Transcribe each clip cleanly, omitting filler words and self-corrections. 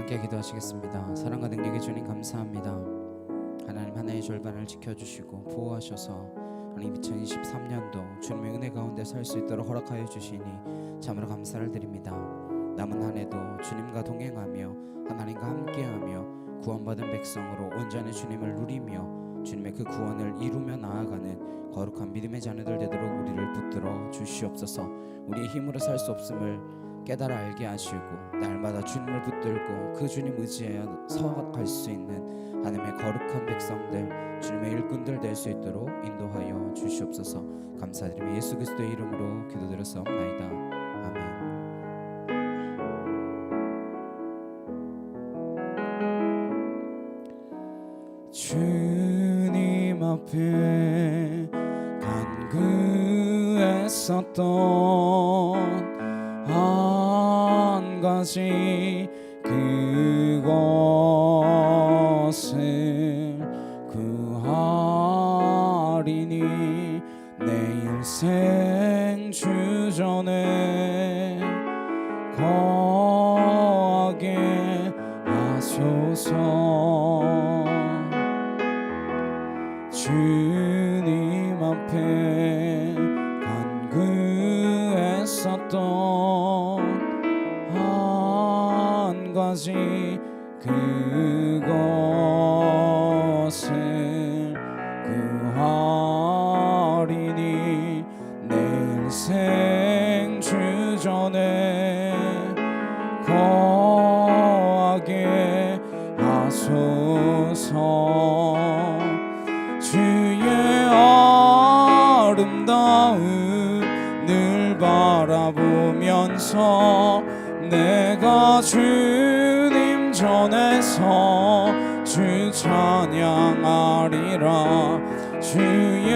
함께 기도하시겠습니다. 사랑과 능력의 주님 감사합니다. 하나님 한 해의 절반을 지켜주시고 보호하셔서 하나님 2023년도 주님의 은혜 가운데 살 수 있도록 허락하여 주시니 참으로 감사를 드립니다. 남은 한 해도 주님과 동행하며 하나님과 함께하며 구원받은 백성으로 온전히 주님을 누리며 주님의 그 구원을 이루며 나아가는 거룩한 믿음의 자녀들 되도록 우리를 붙들어 주시옵소서. 우리의 힘으로 살 수 없음을 깨달아 알게 하시고 날마다 주님을 붙들고 그 주님 의지하여 서갈 수 있는 하나님의 거룩한 백성들, 주님의 일꾼들 될 수 있도록 인도하여 주시옵소서. 감사드리며 예수 그리스도의 이름으로 기도드렸사옵나이다. 아멘. 주님 앞에 간구했었던 한 가지 그것을 구하리니 내 일생 주전에 거하게 하소서. 주님 앞에 간구했었던 한 가지 그것을 구하리니 내 일생 주전에 거하게 하소서. 주의 아름다움을 바라보면서 내가 주님 전에서 주 찬양하리라. 주의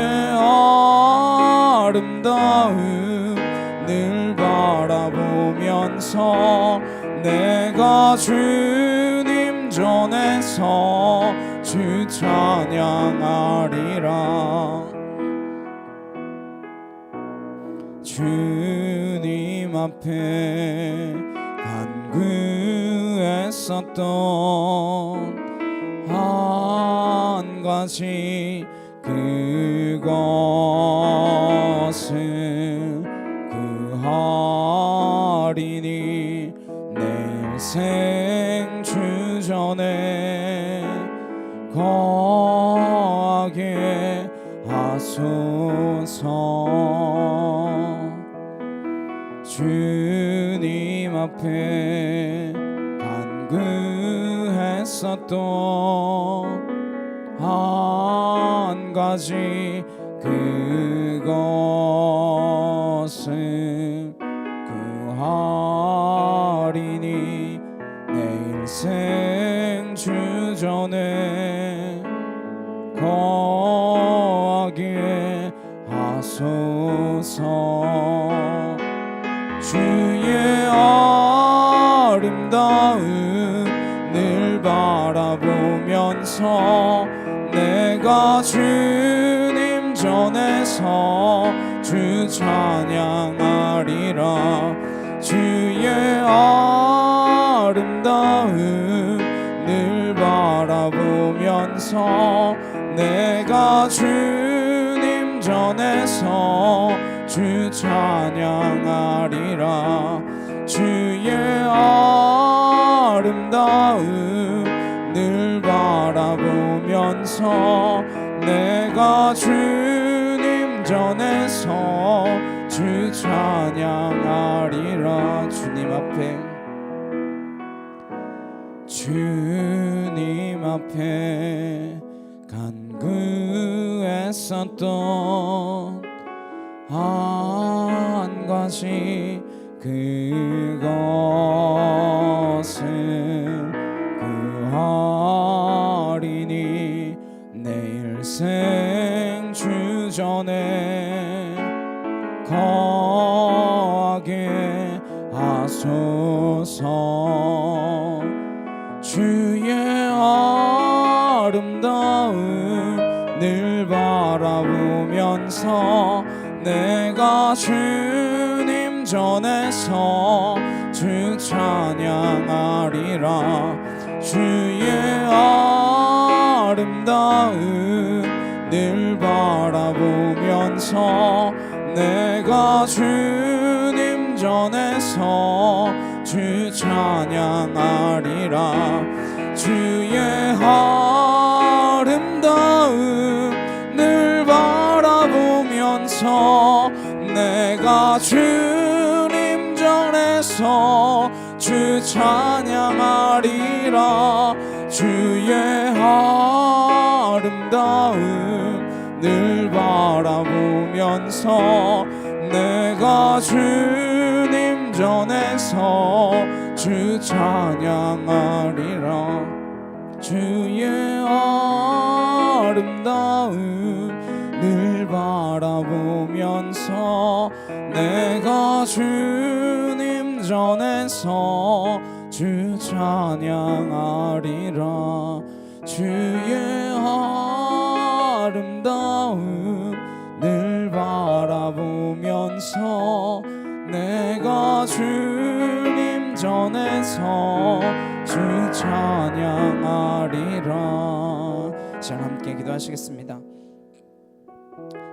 아름다움을 바라보면서 내가 주님 전에서 주 찬양하리라. 주님 앞에 간구했었던 한 가지 그것을 구하리니 내 일생 주전에 거하게 하소서. 주님 앞에 간구했었던 한 가지 그것을 구하리니 내 일생 주전에 거하게 하소서. 주의 아름다움을 바라보면서 내가 주님 전에서 주 찬양하리라. 주의 아름다움을 바라보면서 내가 주님 전에서 주 찬양하리라. 주의 아름다움을 바라보면서 내가 주님 전에서 주 찬양하리라. 주님 앞에 간구했었던 한 가지 그것을 구하리니 내 일생 주전에 거하게 하소서. 주의 아름다움을 바라보면서 내가 주님 전에서 주 찬양하리라. 찬양하리라. 주의 아름다움을 바라보면서 내가 주님 전에서 주 찬양하리라. 주의 아름다움을 바라보면서 내가 주님 전에서 주 찬양하리라. 주의 아름다움을 바라보면서 내가 주님 전에서 주 찬양하리라. 주의 아름다움을 바라보면서 내가 주님 전에서 주 찬양하리라. 주의 아름다움을 바라보면서 내가 주님 전에서 주 찬양하리라. 자, 함께 기도하시겠습니다.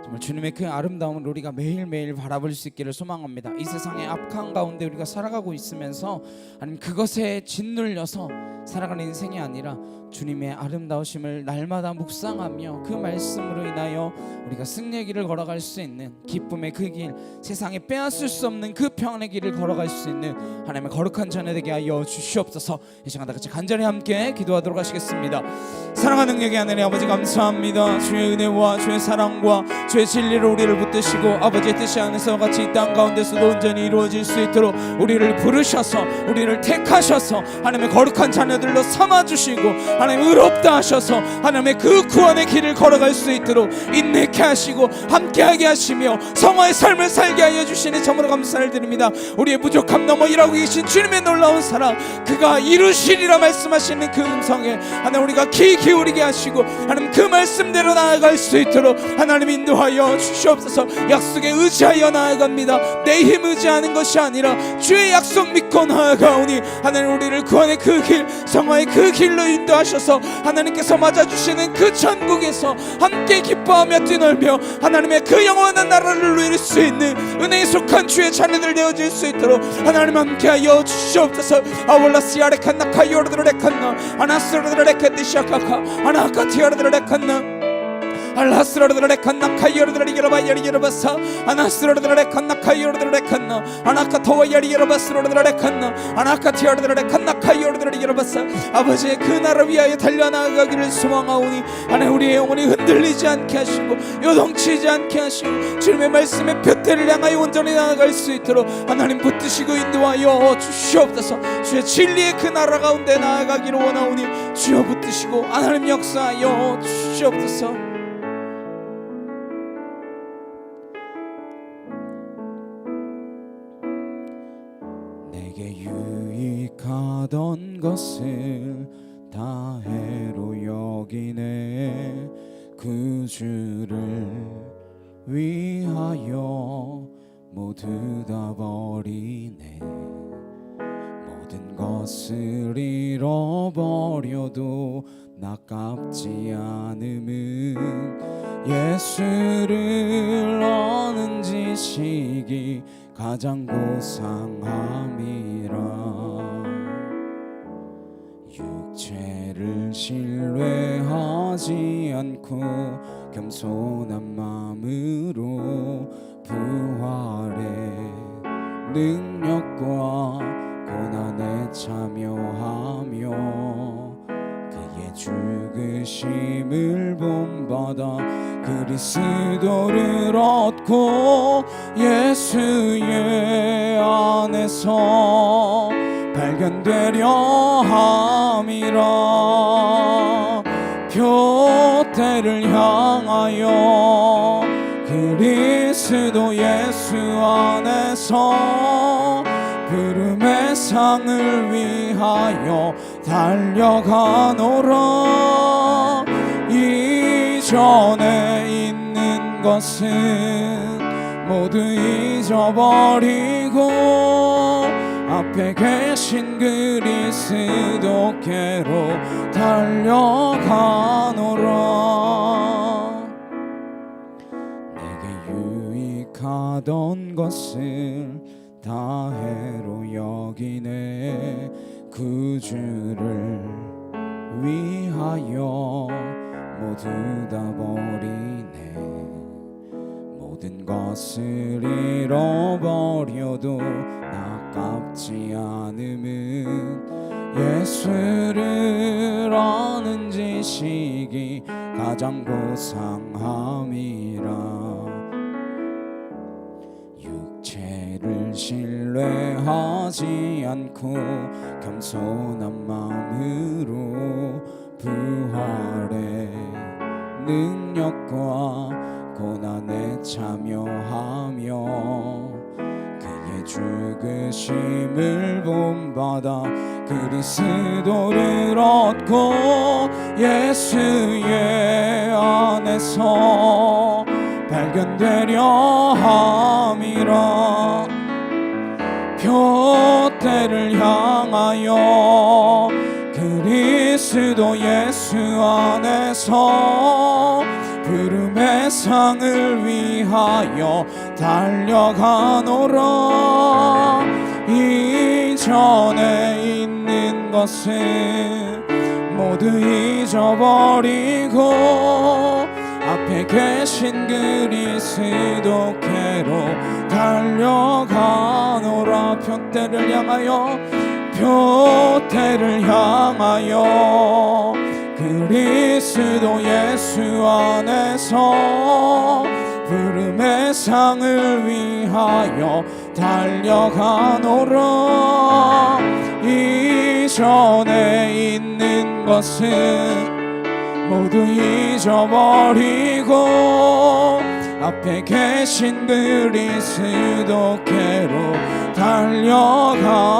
정말 주님의 그 아름다움을 우리가 매일매일 바라볼 수 있기를 소망합니다. 이 세상의 악한 가운데 우리가 살아가고 있으면서 아니면 그것에 짓눌려서 살아가는 인생이 아니라 주님의 아름다우심을 날마다 묵상하며 그 말씀으로 인하여 우리가 승리의 길을 걸어갈 수 있는 기쁨의 그 길, 세상에 빼앗을 수 없는 그 평안의 길을 걸어갈 수 있는 하나님의 거룩한 자녀 되게 하여 주시옵소서. 이 시간 다 같이 간절히 함께 기도하도록 하시겠습니다. 사랑하는 능력의 하나님 아버지, 감사합니다. 주의 은혜와 주의 사랑과 주의 진리로 우리를 붙드시고 아버지의 뜻이 안에서 같이 이 땅 가운데서도 온전히 이루어질 수 있도록 우리를 부르셔서 우리를 택하셔서 하나님의 거룩한 자녀들로 삼아주시고 하나님 의롭다 하셔서 하나님의 그 구원의 길을 걸어갈 수 있도록 인내케 하시고 함께하게 하시며 성화의 삶을 살게 하여 주시니 참으로 감사를 드립니다. 우리의 부족함 넘어 일하고 계신 주님의 놀라운 사랑, 그가 이루시리라 말씀하시는 그 음성에 하나님 우리가 귀 기울이게 하시고 하나님 그 말씀대로 나아갈 수 있도록 하나님 인도하여 주시옵소서. 약속에 의지하여 나아갑니다. 내 힘 의지하는 것이 아니라 주의 약속 믿고 나아가오니 하나님 우리를 구원의 그 길, 성화의 그 길로 인도하셔서 하나님께서 맞아주시는 그 천국에서 함께 기뻐하며 뛰놀며 하나님의 그 영원한 나라를 누릴 수 있는 은혜에 속한 주의 자녀들 되어질 수 있도록 하나님 함께하여 주시옵소서. 아월라시 아레칸나 카이오르드레칸나 아나스르드레칸디샤카카 아나카티아르드레칸나 알라스르르레칸나 카이오르드레기라바야리기라바사 아나스르르레칸나 카이오르드레칸나 아나카토와야리기라바스르르레칸나 아나카티아르드레칸나 카이오르드레기라바사. 아버지의 그 나라 위하여 달려나가기를 소망하오니 하나님 우리의 영혼이 흔들리지 않게 하시고 요동치지 않게 하시고 주님의 말씀의 표대를 향하여 온전히 나아갈 수 있도록 하나님 붙드시고 인도하여 주시옵소서. 주의 진리의 그 나라 가운데 나아가기를 원하오니 주여 붙드시고 하나님 역사하여 주시옵소서. 내게 유익하던 것을 다 해로 여기네. 그 주를 위하여 모두 다 버리네. 모든 것을 잃어버려도 나깝지 않음은 예수를 아는 지식이 가장 고상함이라. 육체를 신뢰하지 않고 겸손한 마음으로 부활의 능력과 고난에 참여하며 그의 죽으심을 본받아 그리스도를 얻고 예수의 안에서 발견되려 함이라. 표대를 향하여 그리스도 예수 안에서 부름의 상을 위하여 달려가노라. 이전에 있는 것은 모두 잊어버리고 앞에 계신 그리스도께로 달려가노라. 내게 유익하던 것을 다 해로 여기네. 구주를 위하여 모두 다 버리네. 모든 것을 잃어버려도 아깝지 않음은 예수를 아는 지식이 가장 고상함이라. 육체를 신뢰하지 않고 겸손한 마음으로 부활의 능력과 고난에 참여하며 그의 죽으심을 본받아 그리스도를 얻고 예수의 안에서 발견되려 함이라. 표대를 향하여 그리스도 예수 안에서 부름의 상을 위하여 달려가노라. 이전에 있는 것은 모두 잊어버리고 앞에 계신 그리스도께로 달려가노라. 표대를 향하여 표대를 향하여 그리스도 예수 안에서 부름의 상을 위하여 달려가노라. 이전에 있는 것은 모두 잊어버리고 앞에 계신 그리스도께로 달려가노라.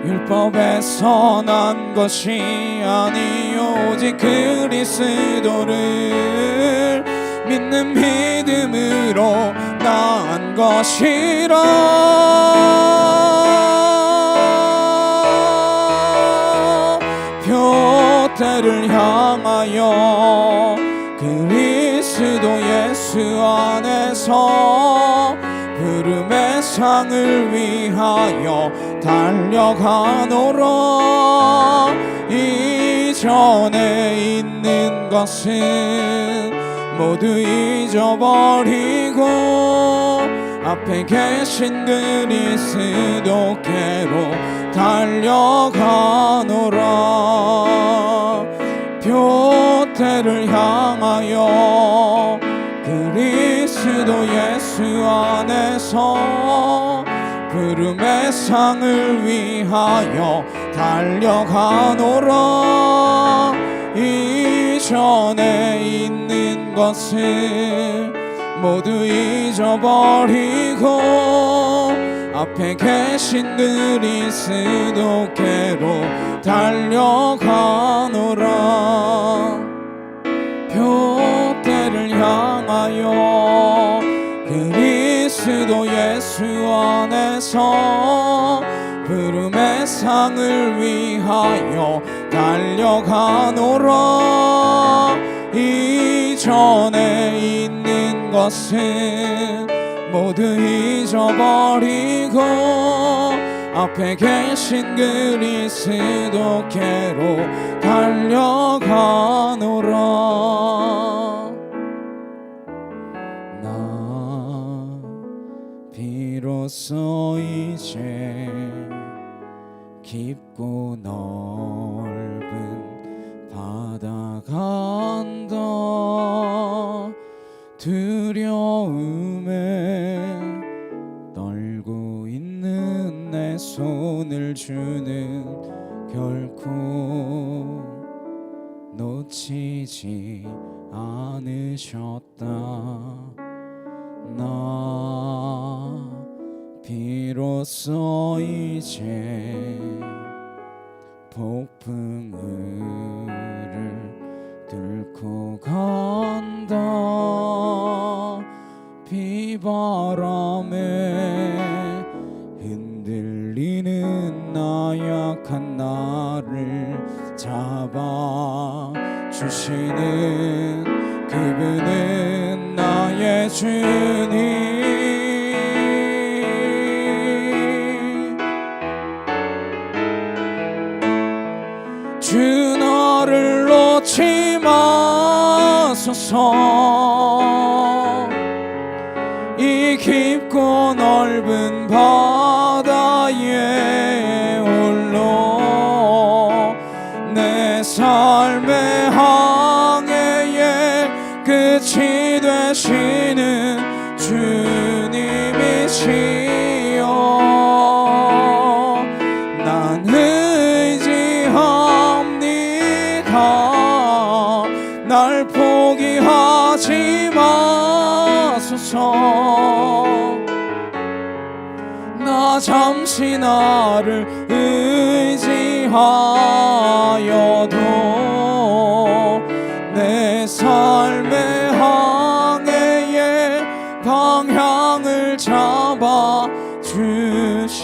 율법에서 난 것이 아니 오직 그리스도를 믿는 믿음으로 난 것이라. 표대를 향하여 그리스도 예수 안에서 부름의 상을 위하여 달려가노라. 이전에 있는 것은 모두 잊어버리고 앞에 계신 그리스도께로 달려가노라. 표대를 향하여 그리스도 예수 안에서 부름의 상을 위하여 달려가노라. 이전에 있는 것을 모두 잊어버리고 앞에 계신 그리스도께로 달려가노라. 표대를 향하여 그리스도 예수 안에서 부름의 상을 위하여 달려가노라. 이전에 있는 것은 모두 잊어버리고 앞에 계신 그리스도께로 달려가노라. 나 비로소 이제 깊고 넓은 바다가 간다. 두려움에 떨고 있는 내 손을 주는 결코 놓치지 않으셨다. 나 비로소 이제 폭풍을 뚫고 간다. 비 비바람에 흔들리는 나약한 나를 잡아 주시는 그분은 나의 주님. 주 나를 놓지 마소서. 이 깊고 넓은 바다에 홀로 내 삶의 항해의 끝이 되시는 주님이시여. 난 의지합니다. 날 포기하지 마소서. 나 잠시 나를 의지하여도 내 삶의 항해의 방향을 잡아 주시옵소서.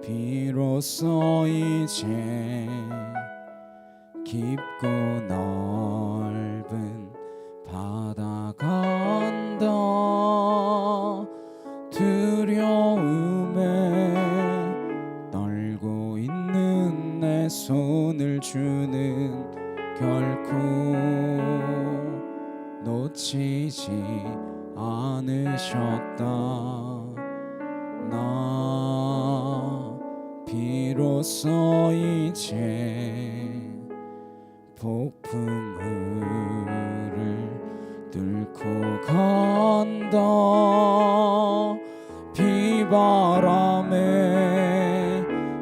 비로소 이제 깊고 넓은 바다가 온다. 두려움에 떨고 있는 내 손을 주는 결코 놓치지 않으셨다. 나 비로소 이제 폭풍우를 뚫고 간다. 비바람에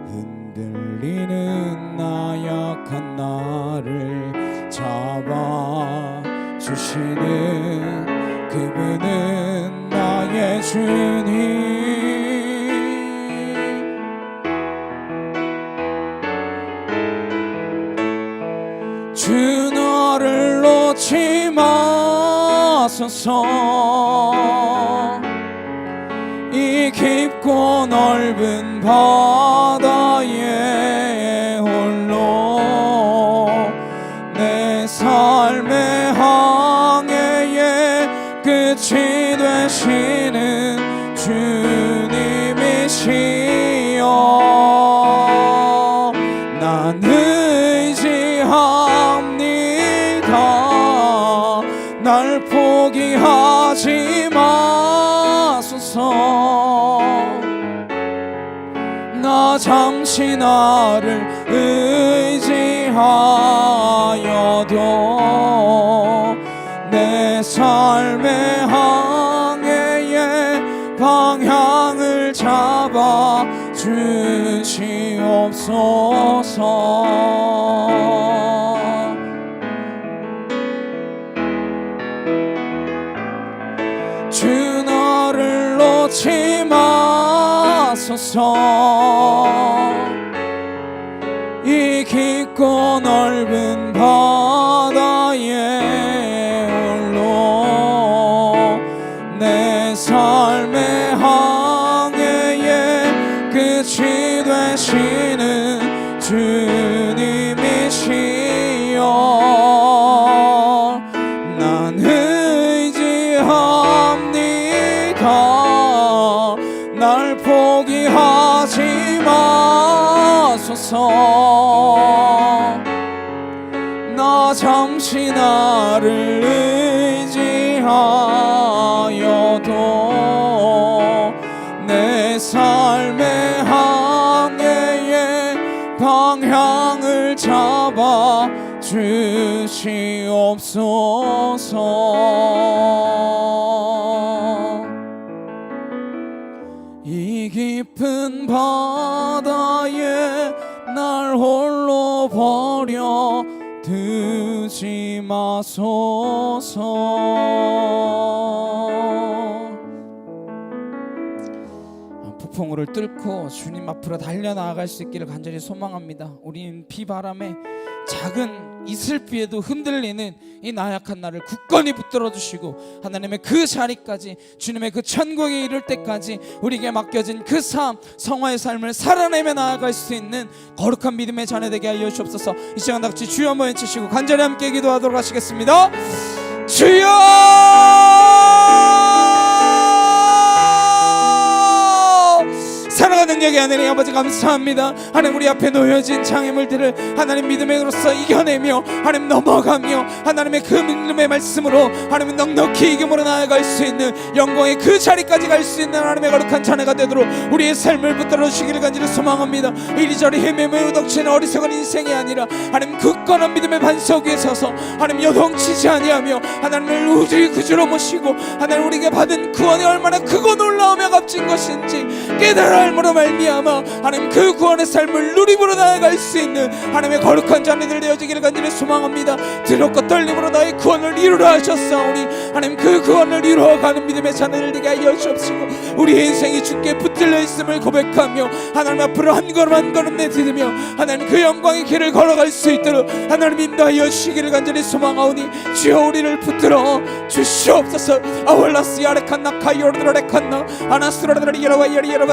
흔들리는 나약한 나를 잡아 주시는 그분은 나의 주님. 주 나를 놓지 마소서. 이 깊고 넓은 바다에 홀로 내 삶의 항해의 끝이 되시는 주님이시여. 난 의지합니다. 날 포기하지 마소서. 나 잠시 나를 의지하여도 내 삶의 항해의 방향을 잡아 주시옵소서. 주 나를 놓지 마소서. 이 깊고 넓은 바다에 홀로 내 삶의 항해의 끝이 되시는 주님이시여. 난 의지합니다. 날 포기하지 마소서. 나 잠시 나를 의지하여도 내 삶의 항해의 방향을 잡아 주시옵소서. 이 깊은 바다에 날 홀로 버려 두지 마소서. 폭풍우를 뚫고 주님 앞으로 달려나아갈 수 있기를 간절히 소망합니다. 우리는 비바람에 작은 이슬비에도 흔들리는 이 나약한 나를 굳건히 붙들어 주시고 하나님의 그 자리까지, 주님의 그 천국에 이를 때까지 우리에게 맡겨진 그 삶, 성화의 삶을 살아내며 나아갈 수 있는 거룩한 믿음의 자녀 되게 하여 주옵소서. 이 시간 다 같이 주여 한번 외치시고 간절히 함께 기도하도록 하시겠습니다. 주여! 사랑하는 능력의 하나님 아버지 감사합니다. 하나님 우리 앞에 놓여진 장애물들을 하나님 믿음으로써 이겨내며 하나님 넘어가며 하나님의 그 믿음의 말씀으로 하나님 넉넉히 이김으로 나아갈 수 있는 영광의 그 자리까지 갈 수 있는 하나님의 거룩한 자녀가 되도록 우리의 삶을 붙들어 주시기를 간절히 소망합니다. 이리저리 헤매며 우덕치는 어리석은 인생이 아니라 하나님 굳건한 믿음의 반석 위에 서서 하나님 요동치지 아니하며 하나님을 우리 구주로 모시고 하나님 우리에게 받은 구원이 얼마나 크고 놀라우며 값진 것인지 깨달아 알므로 말미암아 하나님 그 구원의 삶을 누림으로 나아갈 수 있는 하나님의 거룩한 자녀들 되어지기를 간절히 소망합니다. 두렵고 떨림으로 나의 구원을 이루려 하셨사오니 하나님 그 구원을 이루어가는 믿음의 자녀들 되게 하여 주옵시고 우리의 인생이 주께 붙들려 있음을 고백하며 하나님 앞으로 한 걸음 한 걸음 내딛으며 하나님 그 영광의 길을 걸어갈 수 있도록 하나님 인도하여 주시기를 간절히 소망하오니 주여 우리를 붙들어 주시옵소서. 아월라스 야레칸나 카이오르드라레칸나 아나스로르드라리 예로바이야리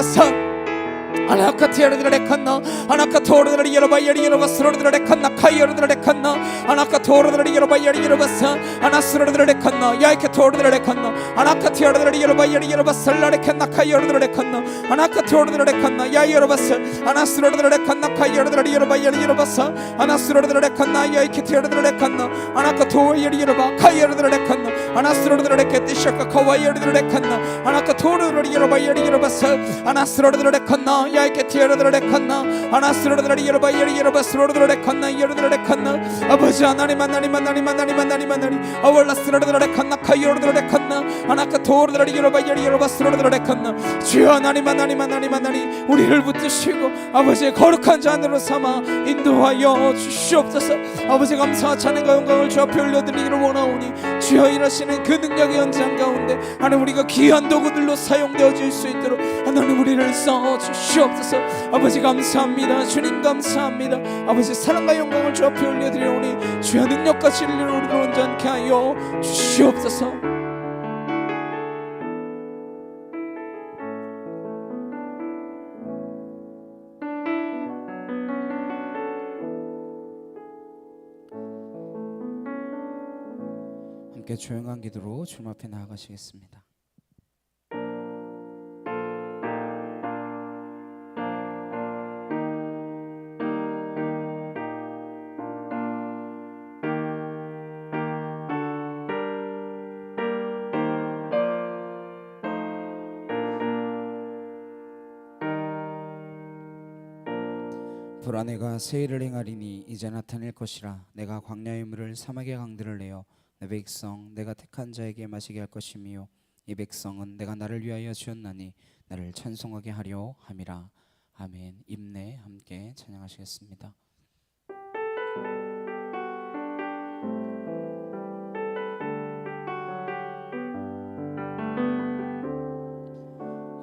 아나카티아르드라레칸나 아나카토르드라리 예로바이야리 예로바스로르드라레칸나 카이오르드라레칸나 아나카토르드라리 예로바이야리 예로바사 아나스로르드라레칸나 야이케토르드라레칸나 아나카티아르드라리 예로바이야리 예로바살라레칸나 카이오르드라레칸나 아나카토르드라레칸나 야이예로바사 아나스로르드라레칸나 카이오르드라리 예로바이야리 예로바사 아나스로르드라레칸나 야이케티아르드라레칸나 아나카토르드라리 예로바 카이오르드라레칸나 아나스로르드라레케티샤카 카와이오르드라레칸나 아나카토르드라리 예로바이야리 예로바사 아나스로르드라레칸나 야이케티아르드라레칸나 아나스로르드라리 예로바이야리 예로바스로르드라레칸나 이오르드라레칸나 아버지 하나님 하나님 하나님 하나님 하나님 하나님 아월라스로르드라레칸나 카이오르드라레칸나 아나카토르드라리 예로바이야리 예로바스로르드라레칸나 주여 하나님 하나님 하나님 하나님 우리를 붙드시고 아버지의 거룩한 자녀로 삼아 인도하여 주시옵소서. 아버지 감사와 찬양과 영광을 주 앞에 올려드리기를 원하오니 주여 일하시는 그 능력의 현장 가운데 하나님 우리가 귀한 도구들로 사용되어질 수 있도록 하나님 우리를 써주시옵소서. 아버지 감사합니다. 주님 감사합니다. 아버지 사랑과 영광을 주 앞에 올려드리오니 주여 능력과 진리를 우리로 온전케 하여 주시옵소서. 함께 조용한 기도로 주님 앞에 나아가시겠습니다. 보라 내가 새 일을 행하리니 이제 나타낼 것이라. 내가 광야의 물을 사막의 강들을 내어 내 백성 내가 택한 자에게 마시게 할 것이며 이 백성은 내가 나를 위하여 지었나니 나를 찬송하게 하려 함이라. 아멘. 입내 함께 찬양하시겠습니다.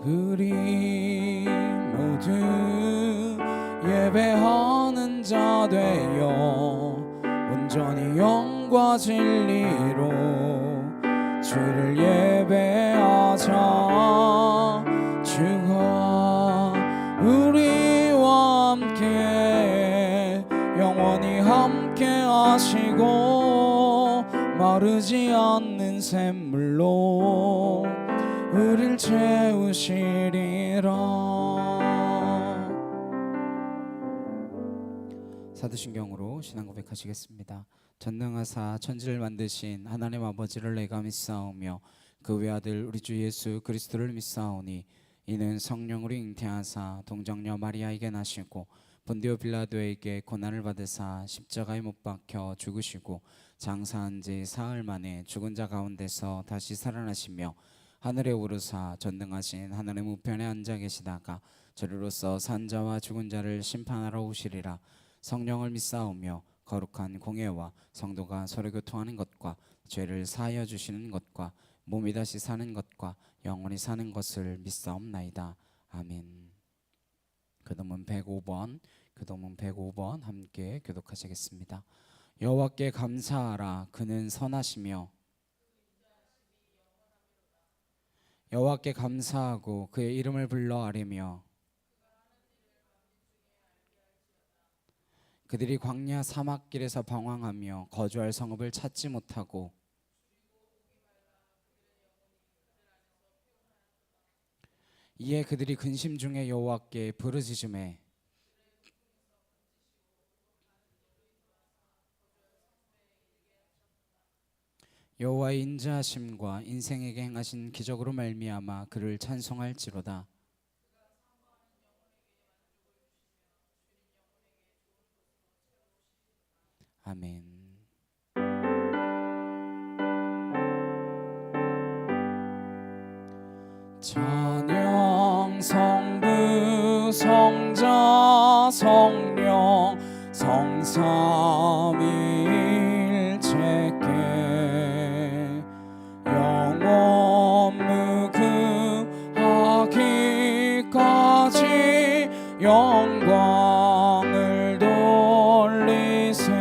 우리 모두 예배하는 자 되어 온전히 영과 진리로 주를 예배하자. 주가 우리와 함께 영원히 함께 하시고 마르지 않는 샘물로 우릴 채우시리라. 사도신경으로 신앙 고백하시겠습니다. 전능하사 천지를 만드신 하나님 아버지를 내가 믿사오며 그 외아들 우리 주 예수 그리스도를 믿사오니 이는 성령으로 잉태하사 동정녀 마리아에게 나시고 본디오 빌라도에게 고난을 받으사 십자가에 못 박혀 죽으시고 장사한 지 사흘 만에 죽은 자 가운데서 다시 살아나시며 하늘에 오르사 전능하신 하나님 우편에 앉아 계시다가 저리로서 산 자와 죽은 자를 심판하러 오시리라. 성령을 믿사오며 거룩한 공예와 성도가 서로 교통하는 것과 죄를 사하여 주시는 것과 몸이 다시 사는 것과 영원히 사는 것을 믿사옵나이다. 아멘. 교도문 105번, 교도문 105번 함께 교독하시겠습니다. 여호와께 감사하라. 그는 선하시며 여호와께 감사하고 그의 이름을 불러 아뢰며 그들이 광야 사막길에서 방황하며 거주할 성읍을 찾지 못하고 이에 그들이 근심 중에 여호와께 부르짖음에 여호와의 인자하심과 인생에게 행하신 기적으로 말미암아 그를 찬송할지로다. 아멘. 찬양 성부 성자 성령 성삼위일체께 영원 무궁하기까지 영광을 돌리세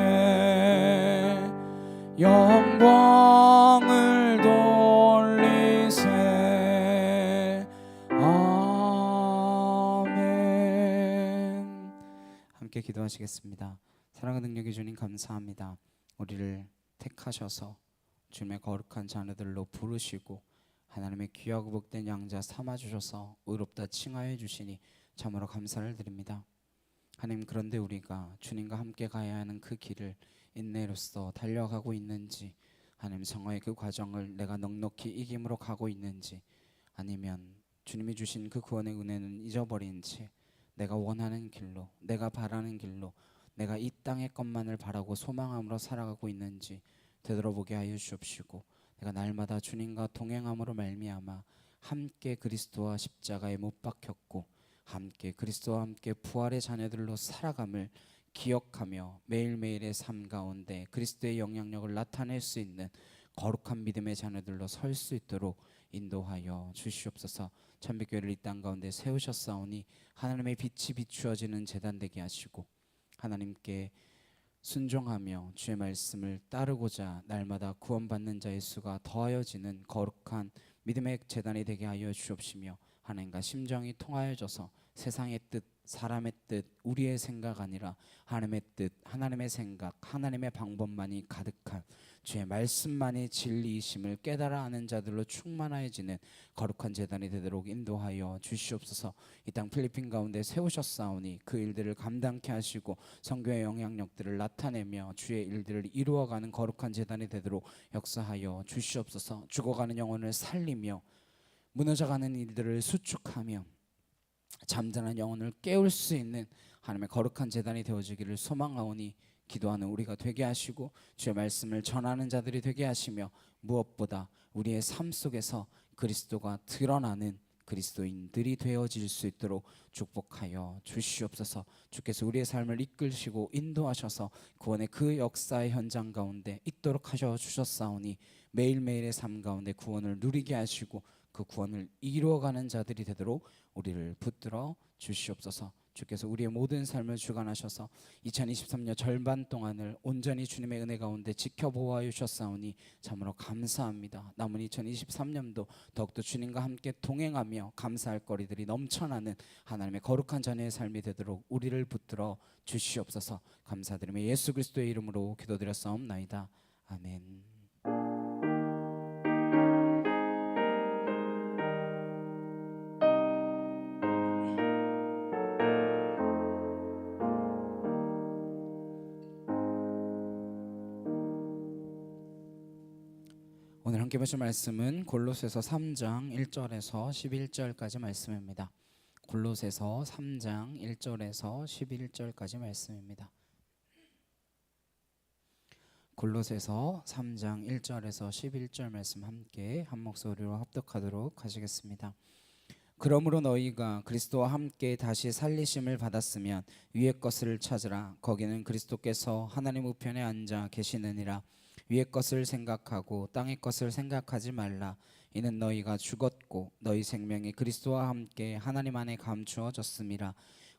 영광을 돌리세 아멘. 함께 기도하시겠습니다. 사랑하는 능력의 주님 감사합니다. 우리를 택하셔서 주님의 거룩한 자녀들로 부르시고 하나님의 귀하고 복된 양자 삼아주셔서 의롭다 칭하여 주시니 참으로 감사를 드립니다. 하나님, 그런데 우리가 주님과 함께 가야 하는 그 길을 인내로써 달려가고 있는지, 하나님 성화의 그 과정을 내가 넉넉히 이김으로 가고 있는지, 아니면 주님이 주신 그 구원의 은혜는 잊어버린 채 내가 원하는 길로, 내가 바라는 길로, 내가 이 땅의 것만을 바라고 소망함으로 살아가고 있는지 되돌아보게 하여 주옵시고, 내가 날마다 주님과 동행함으로 말미암아 함께 그리스도와 십자가에 못 박혔고 함께 그리스도와 함께 부활의 자녀들로 살아감을 기억하며 매일매일의 삶 가운데 그리스도의 영향력을 나타낼 수 있는 거룩한 믿음의 자녀들로 설 수 있도록 인도하여 주시옵소서. 천빛교회를 이 땅 가운데 세우셨사오니 하나님의 빛이 비추어지는 제단 되게 하시고 하나님께 순종하며 주의 말씀을 따르고자 날마다 구원받는 자의 수가 더하여지는 거룩한 믿음의 제단이 되게 하여 주옵시며, 하나님과 심정이 통하여져서 세상의 뜻, 사람의 뜻, 우리의 생각 아니라 하나님의 뜻, 하나님의 생각, 하나님의 방법만이 가득한 주의 말씀만이 진리이심을 깨달아 아는 자들로 충만해지는 거룩한 제단이 되도록 인도하여 주시옵소서. 이 땅 필리핀 가운데 세우셨사오니 그 일들을 감당케 하시고 선교의 영향력들을 나타내며 주의 일들을 이루어가는 거룩한 제단이 되도록 역사하여 주시옵소서. 죽어가는 영혼을 살리며 무너져가는 일들을 수축하며 잠자는 영혼을 깨울 수 있는 하나님의 거룩한 제단이 되어지기를 소망하오니 기도하는 우리가 되게 하시고 주의 말씀을 전하는 자들이 되게 하시며, 무엇보다 우리의 삶 속에서 그리스도가 드러나는 그리스도인들이 되어질 수 있도록 축복하여 주시옵소서. 주께서 우리의 삶을 이끌시고 인도하셔서 구원의 그 역사의 현장 가운데 있도록 하셔 주셨사오니 매일매일의 삶 가운데 구원을 누리게 하시고 그 구원을 이루어가는 자들이 되도록 우리를 붙들어 주시옵소서. 주께서 우리의 모든 삶을 주관하셔서 2023년 절반 동안을 온전히 주님의 은혜 가운데 지켜보아 주셨사오니 참으로 감사합니다. 남은 2023년도 더욱더 주님과 함께 동행하며 감사할 거리들이 넘쳐나는 하나님의 거룩한 자녀의 삶이 되도록 우리를 붙들어 주시옵소서. 감사드리며 예수 그리스도의 이름으로 기도드렸사옵나이다. 아멘. 오늘 함께 보실 말씀은 골로새서 3장 1절에서 11절까지 말씀입니다. 골로새서 3장 1절에서 11절까지 말씀입니다. 골로새서 3장 1절에서 11절 말씀 함께 한 목소리로 합독하도록 하시겠습니다. 그러므로 너희가 그리스도와 함께 다시 살리심을 받았으면 위의 것을 찾으라. 거기는 그리스도께서 하나님 우편에 앉아 계시느니라. 위의 것을 생각하고 땅의 것을 생각하지 말라. 이는 너희가 죽었고 너희 생명이 그리스도와 함께 하나님 안에 감추어졌음이라.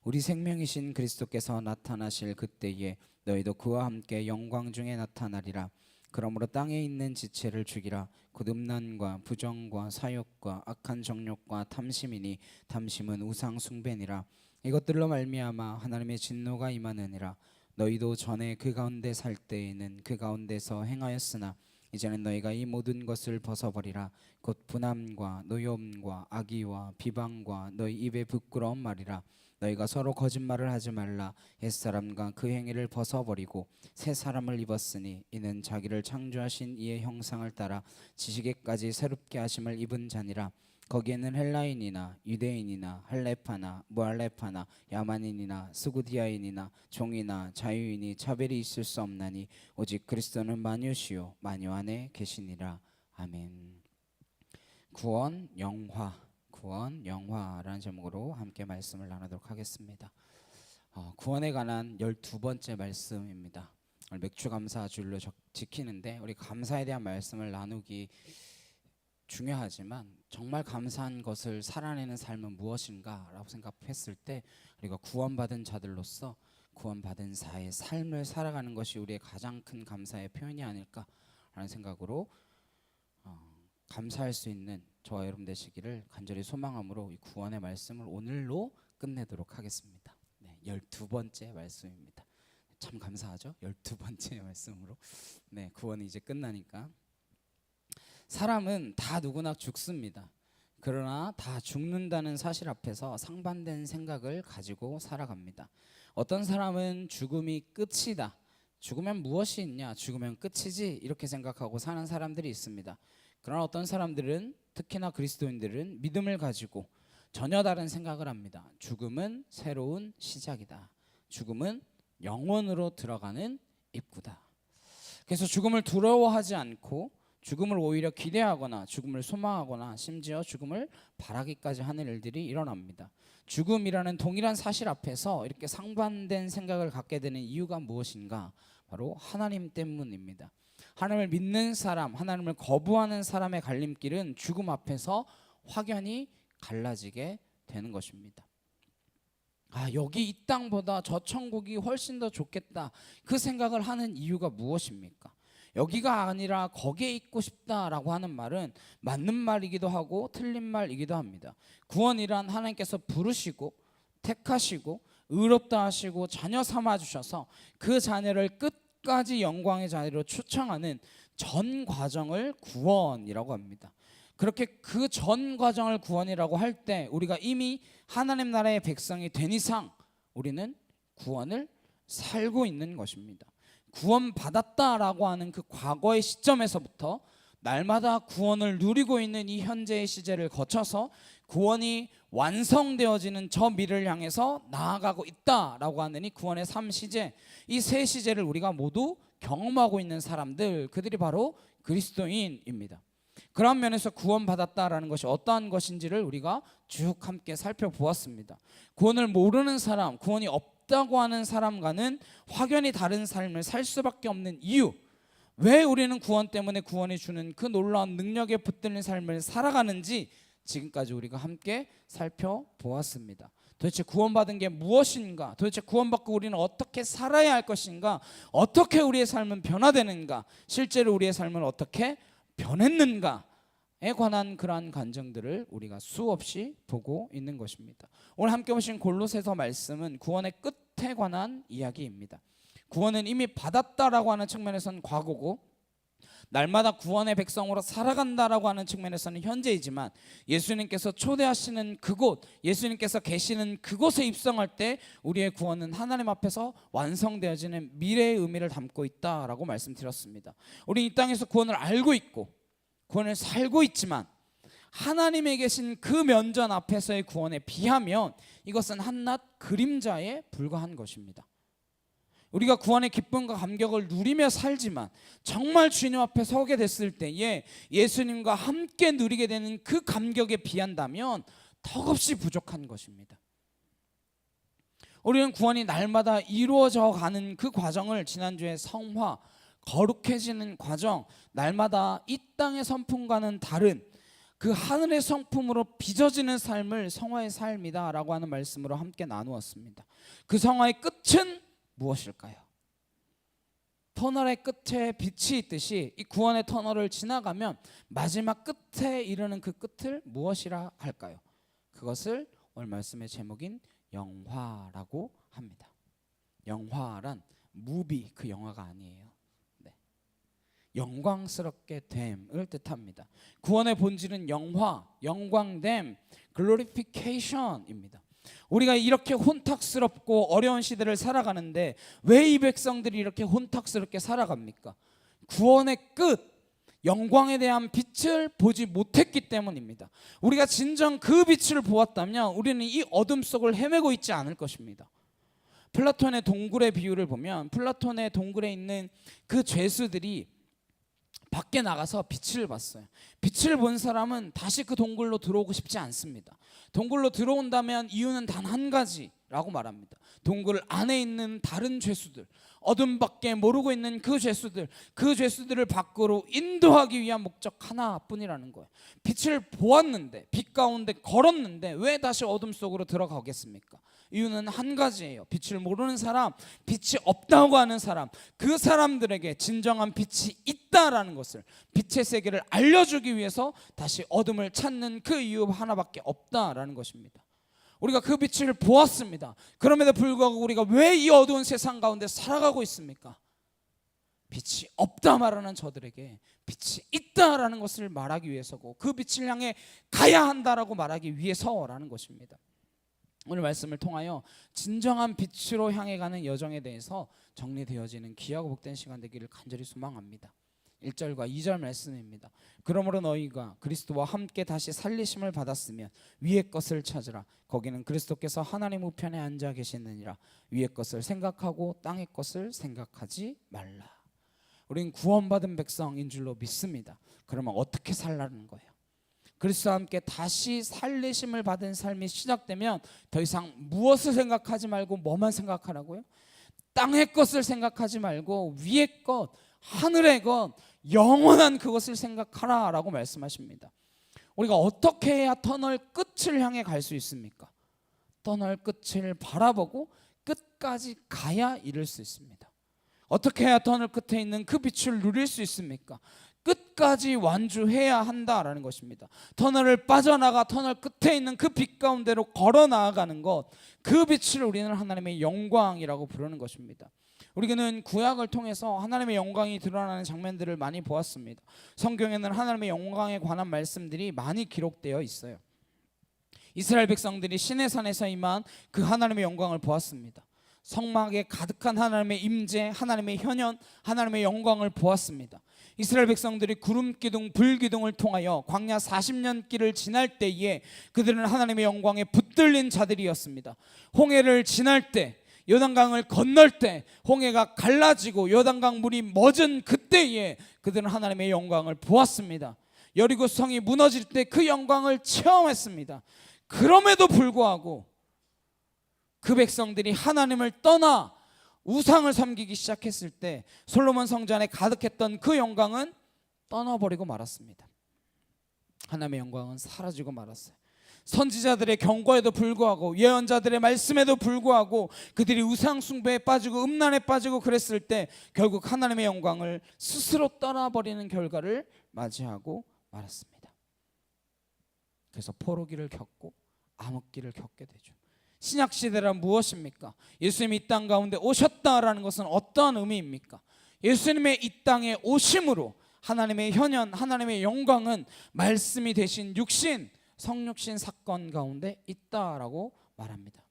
우리 생명이신 그리스도께서 나타나실 그때에 너희도 그와 함께 영광 중에 나타나리라. 그러므로 땅에 있는 지체를 죽이라. 곧 음란과 부정과 사욕과 악한 정욕과 탐심이니 탐심은 우상 숭배니라. 이것들로 말미암아 하나님의 진노가 임하느니라. 너희도 전에 그 가운데 살 때에는 그 가운데서 행하였으나 이제는 너희가 이 모든 것을 벗어버리라. 곧 분함과 노여움과 악의와 비방과 너희 입의 부끄러운 말이라. 너희가 서로 거짓말을 하지 말라. 옛사람과 그 행위를 벗어버리고 새 사람을 입었으니 이는 자기를 창조하신 이의 형상을 따라 지식에까지 새롭게 하심을 입은 자니라. 거기에는 헬라인이나 유대인이나 할레파나 무할레파나 야만인이나 스구디아인이나 종이나 자유인이 차별이 있을 수 없나니 오직 그리스도는 만유시요 만유 안에 계시니라. 아멘. 구원 영화라는 제목으로 함께 말씀을 나누도록 하겠습니다. 구원에 관한 12번째 말씀입니다. 맥주 감사 주일로 지키는데 우리 감사에 대한 말씀을 나누기 중요하지만 정말 감사한 것을 살아내는 삶은 무엇인가 라고 생각했을 때 우리가 구원받은 자들로서 구원받은 자의 삶을 살아가는 것이 우리의 가장 큰 감사의 표현이 아닐까라는 생각으로 감사할 수 있는 저와 여러분 되시기를 간절히 소망함으로 이 구원의 말씀을 오늘로 끝내도록 하겠습니다. 12번째 말씀입니다. 참 감사하죠? 12번째 말씀으로 구원이 이제 끝나니까. 사람은 다 누구나 죽습니다. 그러나 다 죽는다는 사실 앞에서 상반된 생각을 가지고 살아갑니다. 어떤 사람은 죽음이 끝이다. 죽으면 무엇이 있냐? 죽으면 끝이지. 이렇게 생각하고 사는 사람들이 있습니다. 그러나 어떤 사람들은 특히나 그리스도인들은 믿음을 가지고 전혀 다른 생각을 합니다. 죽음은 새로운 시작이다. 죽음은 영원으로 들어가는 입구다. 그래서 죽음을 두려워하지 않고 죽음을 오히려 기대하거나 죽음을 소망하거나 심지어 죽음을 바라기까지 하는 일들이 일어납니다. 죽음이라는 동일한 사실 앞에서 이렇게 상반된 생각을 갖게 되는 이유가 무엇인가? 바로 하나님 때문입니다. 하나님을 믿는 사람, 하나님을 거부하는 사람의 갈림길은 죽음 앞에서 확연히 갈라지게 되는 것입니다. 여기 이 땅보다 저 천국이 훨씬 더 좋겠다. 그 생각을 하는 이유가 무엇입니까? 여기가 아니라 거기에 있고 싶다라고 하는 말은 맞는 말이기도 하고 틀린 말이기도 합니다. 구원이란 하나님께서 부르시고 택하시고 의롭다 하시고 자녀 삼아 주셔서 그 자녀를 끝까지 영광의 자리로 초청하는 전 과정을 구원이라고 합니다. 그렇게 그 전 과정을 구원이라고 할 때 우리가 이미 하나님 나라의 백성이 된 이상 우리는 구원을 살고 있는 것입니다. 구원받았다라고 하는 그 과거의 시점에서부터 날마다 구원을 누리고 있는 이 현재의 시제를 거쳐서 구원이 완성되어지는 저 미래를 향해서 나아가고 있다라고 하는 이 구원의 3시제, 이 세 시제를 우리가 모두 경험하고 있는 사람들, 그들이 바로 그리스도인입니다. 그런 면에서 구원받았다라는 것이 어떠한 것인지를 우리가 쭉 함께 살펴보았습니다. 구원을 모르는 사람, 구원이 없다고 하는 사람과는 확연히 다른 삶을 살 수밖에 없는 이유, 왜 우리는 구원 때문에 구원이 주는 그 놀라운 능력에 붙드는 삶을 살아가는지 지금까지 우리가 함께 살펴보았습니다. 도대체 구원받은 게 무엇인가? 도대체 구원받고 우리는 어떻게 살아야 할 것인가? 어떻게 우리의 삶은 변화되는가? 실제로 우리의 삶은 어떻게 변했는가에 관한 그러한 간증들을 우리가 수없이 보고 있는 것입니다. 오늘 함께 보신 골로새서 말씀은 구원의 끝에 관한 이야기입니다. 구원은 이미 받았다라고 하는 측면에서는 과거고 날마다 구원의 백성으로 살아간다라고 하는 측면에서는 현재이지만 예수님께서 초대하시는 그곳, 예수님께서 계시는 그곳에 입성할 때 우리의 구원은 하나님 앞에서 완성되어지는 미래의 의미를 담고 있다라고 말씀드렸습니다. 우리 이 땅에서 구원을 알고 있고 구원을 살고 있지만 하나님에 계신 그 면전 앞에서의 구원에 비하면 이것은 한낱 그림자에 불과한 것입니다. 우리가 구원의 기쁨과 감격을 누리며 살지만 정말 주님 앞에 서게 됐을 때에 예수님과 함께 누리게 되는 그 감격에 비한다면 턱없이 부족한 것입니다. 우리는 구원이 날마다 이루어져 가는 그 과정을 지난주에 성화, 거룩해지는 과정, 날마다 이 땅의 선풍과는 다른 그 하늘의 성품으로 빚어지는 삶을 성화의 삶이다라고 하는 말씀으로 함께 나누었습니다. 그 성화의 끝은 무엇일까요? 터널의 끝에 빛이 있듯이 이 구원의 터널을 지나가면 마지막 끝에 이르는 그 끝을 무엇이라 할까요? 그것을 오늘 말씀의 제목인 영화라고 합니다. 영화란 무비, 그 영화가 아니에요. 네. 영광스럽게 됨을 뜻합니다. 구원의 본질은 영화, 영광됨, 글로리피케이션입니다. 우리가 이렇게 혼탁스럽고 어려운 시대를 살아가는데 왜 이 백성들이 이렇게 혼탁스럽게 살아갑니까? 구원의 끝, 영광에 대한 빛을 보지 못했기 때문입니다. 우리가 진정 그 빛을 보았다면 우리는 이 어둠 속을 헤매고 있지 않을 것입니다. 플라톤의 동굴의 비유를 보면 플라톤의 동굴에 있는 그 죄수들이 밖에 나가서 빛을 봤어요. 빛을 본 사람은 다시 그 동굴로 들어오고 싶지 않습니다. 동굴로 들어온다면 이유는 단 한 가지라고 말합니다. 동굴 안에 있는 다른 죄수들, 어둠밖에 모르고 있는 그 죄수들을 밖으로 인도하기 위한 목적 하나뿐이라는 거예요. 빛을 보았는데, 빛 가운데 걸었는데 왜 다시 어둠 속으로 들어가겠습니까? 이유는 한 가지예요. 빛을 모르는 사람, 빛이 없다고 하는 사람, 그 사람들에게 진정한 빛이 있다라는 것을, 빛의 세계를 알려주기 위해서 다시 어둠을 찾는 그 이유 하나밖에 없다라는 것입니다. 우리가 그 빛을 보았습니다. 그럼에도 불구하고 우리가 왜 이 어두운 세상 가운데 살아가고 있습니까? 빛이 없다 말하는 저들에게 빛이 있다라는 것을 말하기 위해서고, 그 빛을 향해 가야 한다라고 말하기 위해서라는 것입니다. 오늘 말씀을 통하여 진정한 빛으로 향해 가는 여정에 대해서 정리되어지는 귀하고 복된 시간 되기를 간절히 소망합니다. 1절과 2절 말씀입니다. 그러므로 너희가 그리스도와 함께 다시 살리심을 받았으면 위의 것을 찾으라. 거기는 그리스도께서 하나님 우편에 앉아 계시느니라. 위의 것을 생각하고 땅의 것을 생각하지 말라. 우리는 구원받은 백성인 줄로 믿습니다. 그러면 어떻게 살라는 거예요? 그리스도와 함께 다시 살리심을 받은 삶이 시작되면 더 이상 무엇을 생각하지 말고 뭐만 생각하라고요? 땅의 것을 생각하지 말고 위의 것, 하늘의 것, 영원한 그것을 생각하라라고 말씀하십니다. 우리가 어떻게 해야 터널 끝을 향해 갈 수 있습니까? 터널 끝을 바라보고 끝까지 가야 이룰 수 있습니다. 어떻게 해야 터널 끝에 있는 그 빛을 누릴 수 있습니까? 끝까지 완주해야 한다라는 것입니다. 터널을 빠져나가 터널 끝에 있는 그 빛 가운데로 걸어 나아가는 것, 그 빛을 우리는 하나님의 영광이라고 부르는 것입니다. 우리는 구약을 통해서 하나님의 영광이 드러나는 장면들을 많이 보았습니다. 성경에는 하나님의 영광에 관한 말씀들이 많이 기록되어 있어요. 이스라엘 백성들이 시내산에서 임한 그 하나님의 영광을 보았습니다. 성막에 가득한 하나님의 임재, 하나님의 현현, 하나님의 영광을 보았습니다. 이스라엘 백성들이 구름기둥, 불기둥을 통하여 광야 40년 길을 지날 때에 그들은 하나님의 영광에 붙들린 자들이었습니다. 홍해를 지날 때, 요단강을 건널 때 홍해가 갈라지고 요단강 물이 멎은 그때에 그들은 하나님의 영광을 보았습니다. 여리고 성이 무너질 때 그 영광을 체험했습니다. 그럼에도 불구하고 그 백성들이 하나님을 떠나 우상을 섬기기 시작했을 때 솔로몬 성전 안에 가득했던 그 영광은 떠나버리고 말았습니다. 하나님의 영광은 사라지고 말았어요. 선지자들의 경고에도 불구하고 예언자들의 말씀에도 불구하고 그들이 우상 숭배에 빠지고 음란에 빠지고 그랬을 때 결국 하나님의 영광을 스스로 떠나버리는 결과를 맞이하고 말았습니다. 그래서 포로기를 겪고 암흑기를 겪게 되죠. 신약시대란 무엇입니까? 예수님이 이 땅 가운데 오셨다라는 것은 어떠한 의미입니까? 예수님의 이 땅에 오심으로 하나님의 현현, 하나님의 영광은 말씀이 되신 육신, 성육신 사건 가운데 있다라고 말합니다.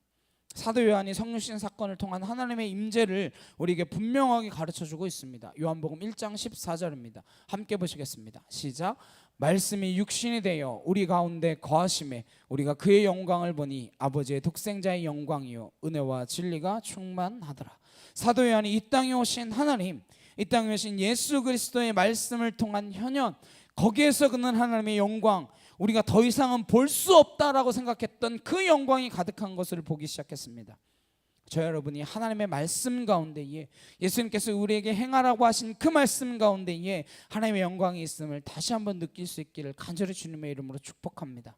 사도 요한이 성육신 사건을 통한 하나님의 임재를 우리에게 분명하게 가르쳐주고 있습니다. 요한복음 1장 14절입니다. 함께 보시겠습니다. 시작. 말씀이 육신이 되어 우리 가운데 거하심에 우리가 그의 영광을 보니 아버지의 독생자의 영광이요 은혜와 진리가 충만하더라. 사도 요한이 이 땅에 오신 하나님, 이 땅에 오신 예수 그리스도의 말씀을 통한 현현, 거기에서 그는 하나님의 영광, 우리가 더 이상은 볼 수 없다라고 생각했던 그 영광이 가득한 것을 보기 시작했습니다. 저 여러분이 하나님의 말씀 가운데에 예수님께서 우리에게 행하라고 하신 그 말씀 가운데에 하나님의 영광이 있음을 다시 한번 느낄 수 있기를 간절히 주님의 이름으로 축복합니다.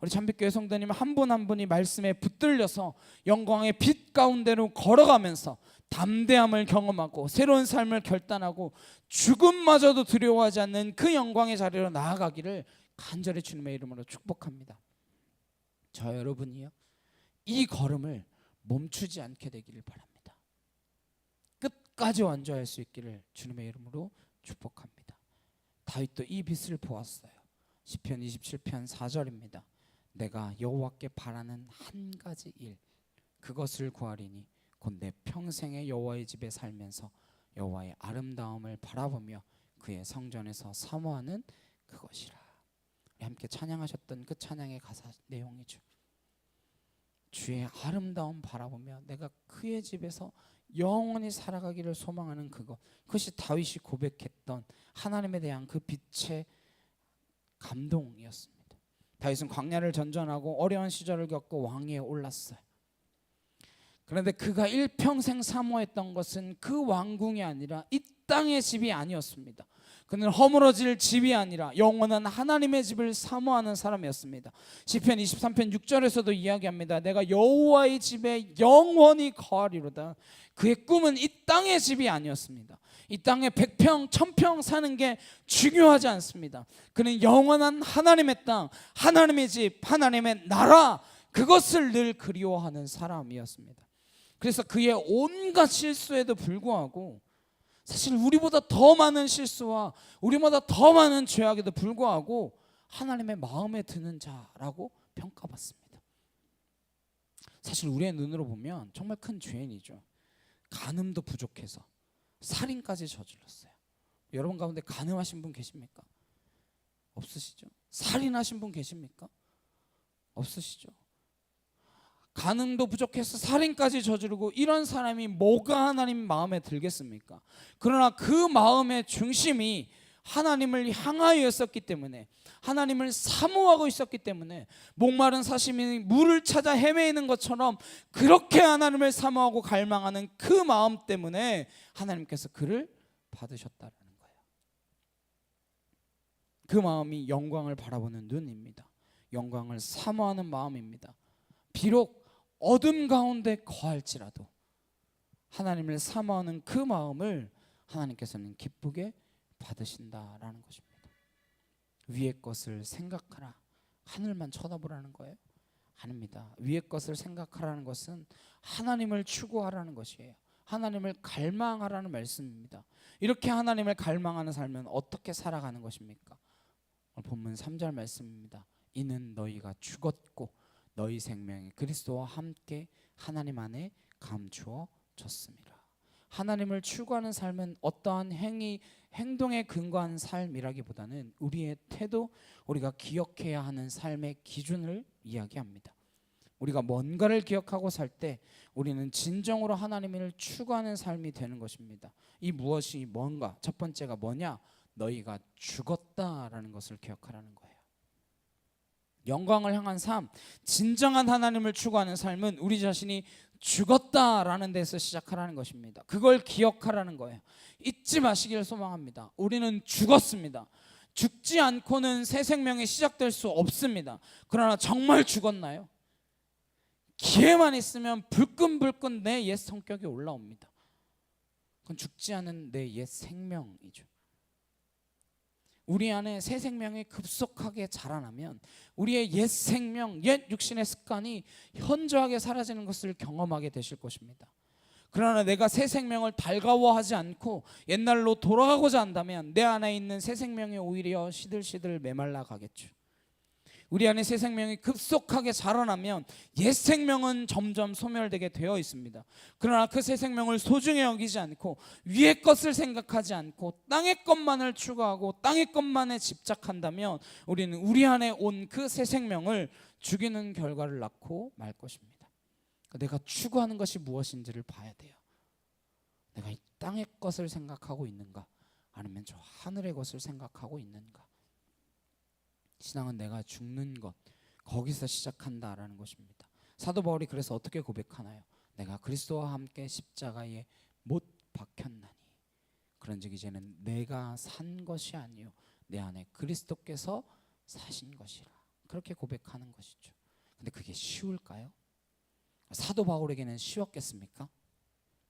우리 참빛교회 성도님 한 분 한 분이 말씀에 붙들려서 영광의 빛 가운데로 걸어가면서 담대함을 경험하고 새로운 삶을 결단하고 죽음마저도 두려워하지 않는 그 영광의 자리로 나아가기를 간절히 주님의 이름으로 축복합니다. 저 여러분이요, 이 걸음을 멈추지 않게 되기를 바랍니다. 끝까지 완주할 수 있기를 주님의 이름으로 축복합니다. 다윗도 이 빛을 보았어요. 시편 27편 4절입니다. 내가 여호와께 바라는 한 가지 일, 그것을 구하리니 곧 내 평생의 여호와의 집에 살면서 여호와의 아름다움을 바라보며 그의 성전에서 사모하는 그것이라. 함께 찬양하셨던 그 찬양의 가사 내용이죠. 주의 아름다움 바라보며 내가 그의 집에서 영원히 살아가기를 소망하는 그것이 다윗이 고백했던 하나님에 대한 그 빛의 감동이었습니다. 다윗은 광야를 전전하고 어려운 시절을 겪고 왕위에 올랐어요. 그런데 그가 일평생 사모했던 것은 그 왕궁이 아니라 이 땅의 집이 아니었습니다. 그는 허물어질 집이 아니라 영원한 하나님의 집을 사모하는 사람이었습니다. 시편 23편 6절에서도 이야기합니다. 내가 여호와의 집에 영원히 거하리로다. 그의 꿈은 이 땅의 집이 아니었습니다. 이 땅에 100평, 1000평 사는 게 중요하지 않습니다. 그는 영원한 하나님의 땅, 하나님의 집, 하나님의 나라, 그것을 늘 그리워하는 사람이었습니다. 그래서 그의 온갖 실수에도 불구하고, 사실 우리보다 더 많은 실수와 우리보다 더 많은 죄악에도 불구하고 하나님의 마음에 드는 자라고 평가받습니다. 사실 우리의 눈으로 보면 정말 큰 죄인이죠. 간음도 부족해서 살인까지 저질렀어요. 여러분 가운데 간음하신 분 계십니까? 없으시죠? 살인하신 분 계십니까? 없으시죠? 간음도 부족해서 살인까지 저지르고 이런 사람이 뭐가 하나님 마음에 들겠습니까? 그러나 그 마음의 중심이 하나님을 향하여 있었기 때문에, 하나님을 사모하고 있었기 때문에 목마른 사슴이 물을 찾아 헤매이는 것처럼 그렇게 하나님을 사모하고 갈망하는 그 마음 때문에 하나님께서 그를 받으셨다는 거예요. 그 마음이 영광을 바라보는 눈입니다. 영광을 사모하는 마음입니다. 비록 어둠 가운데 거할지라도 하나님을 사모하는 그 마음을 하나님께서는 기쁘게 받으신다라는 것입니다. 위의 것을 생각하라. 하늘만 쳐다보라는 거예요? 아닙니다. 위의 것을 생각하라는 것은 하나님을 추구하라는 것이에요. 하나님을 갈망하라는 말씀입니다. 이렇게 하나님을 갈망하는 삶은 어떻게 살아가는 것입니까? 본문 3절 말씀입니다. 이는 너희가 죽었고 너희 생명이 그리스도와 함께 하나님 안에 감추어졌습니다. 하나님을 추구하는 삶은 어떠한 행동에 근거한 삶이라기보다는 우리의 태도, 우리가 기억해야 하는 삶의 기준을 이야기합니다. 우리가 뭔가를 기억하고 살 때 우리는 진정으로 하나님을 추구하는 삶이 되는 것입니다. 이 무엇이 뭔가? 첫 번째가 뭐냐? 너희가 죽었다라는 것을 기억하라는 거예요. 영광을 향한 삶, 진정한 하나님을 추구하는 삶은 우리 자신이 죽었다라는 데서 시작하라는 것입니다. 그걸 기억하라는 거예요. 잊지 마시길 소망합니다. 우리는 죽었습니다. 죽지 않고는 새 생명이 시작될 수 없습니다. 그러나 정말 죽었나요? 기회만 있으면 불끈불끈 내 옛 성격이 올라옵니다. 그건 죽지 않은 내 옛 생명이죠. 우리 안에 새 생명이 급속하게 자라나면 우리의 옛 생명, 옛 육신의 습관이 현저하게 사라지는 것을 경험하게 되실 것입니다. 그러나 내가 새 생명을 달가워하지 않고 옛날로 돌아가고자 한다면 내 안에 있는 새 생명이 오히려 시들시들 메말라 가겠죠. 우리 안에 새 생명이 급속하게 자라나면 옛 생명은 점점 소멸되게 되어 있습니다. 그러나 그 새 생명을 소중히 여기지 않고 위의 것을 생각하지 않고 땅의 것만을 추구하고 땅의 것만에 집착한다면 우리는 우리 안에 온 그 새 생명을 죽이는 결과를 낳고 말 것입니다. 내가 추구하는 것이 무엇인지를 봐야 돼요. 내가 이 땅의 것을 생각하고 있는가, 아니면 저 하늘의 것을 생각하고 있는가. 신앙은 내가 죽는 것, 거기서 시작한다라는 것입니다. 사도 바울이 그래서 어떻게 고백하나요? 내가 그리스도와 함께 십자가에 못 박혔나니 그런즉 이제는 내가 산 것이 아니요 내 안에 그리스도께서 사신 것이라. 그렇게 고백하는 것이죠. 근데 그게 쉬울까요? 사도 바울에게는 쉬웠겠습니까?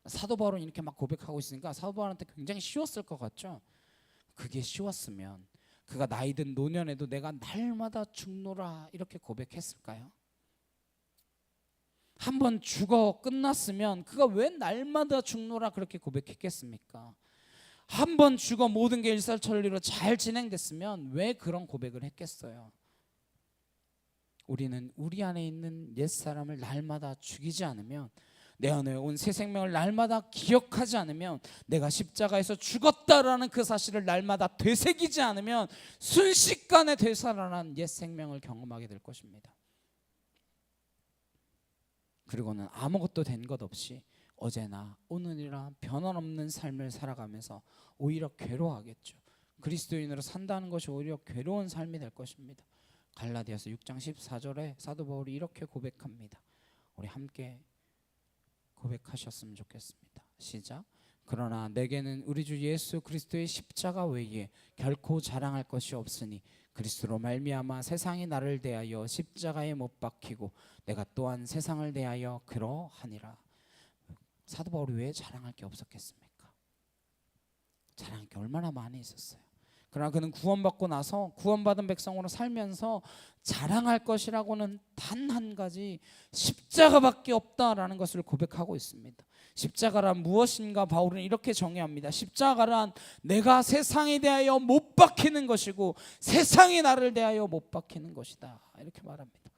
사도 바울은 이렇게 막 고백하고 있으니까 사도 바울한테 굉장히 쉬웠을 것 같죠. 그게 쉬웠으면 그가 나이든 노년에도 내가 날마다 죽노라 이렇게 고백했을까요? 한번 죽어 끝났으면 그가 왜 날마다 죽노라 그렇게 고백했겠습니까? 한번 죽어 모든 게 일사천리로 잘 진행됐으면 왜 그런 고백을 했겠어요? 우리는 우리 안에 있는 옛사람을 날마다 죽이지 않으면, 내 안에 온 새 생명을 날마다 기억하지 않으면, 내가 십자가에서 죽었다라는 그 사실을 날마다 되새기지 않으면 순식간에 되살아난 옛 생명을 경험하게 될 것입니다. 그리고는 아무것도 된 것 없이 어제나 오늘이나 변함없는 삶을 살아가면서 오히려 괴로워하겠죠. 그리스도인으로 산다는 것이 오히려 괴로운 삶이 될 것입니다. 갈라디아서 6장 14절에 사도 바울이 이렇게 고백합니다. 우리 함께 고백하셨으면 좋겠습니다. 시작. 그러나 내게는 우리 주 예수 그리스도의 십자가 외에 결코 자랑할 것이 없으니 그리스도로 말미암아 세상이 나를 대하여 십자가에 못 박히고 내가 또한 세상을 대하여 그러하니라. 사도 바울이 왜 자랑할 게 없었겠습니까? 자랑할 게 얼마나 많이 있었어요. 그러나 그는 구원받고 나서 구원받은 백성으로 살면서 자랑할 것이라고는 단 한 가지 십자가밖에 없다라는 것을 고백하고 있습니다. 십자가란 무엇인가 바울은 이렇게 정의합니다. 십자가란 내가 세상에 대하여 못 박히는 것이고 세상이 나를 대하여 못 박히는 것이다, 이렇게 말합니다.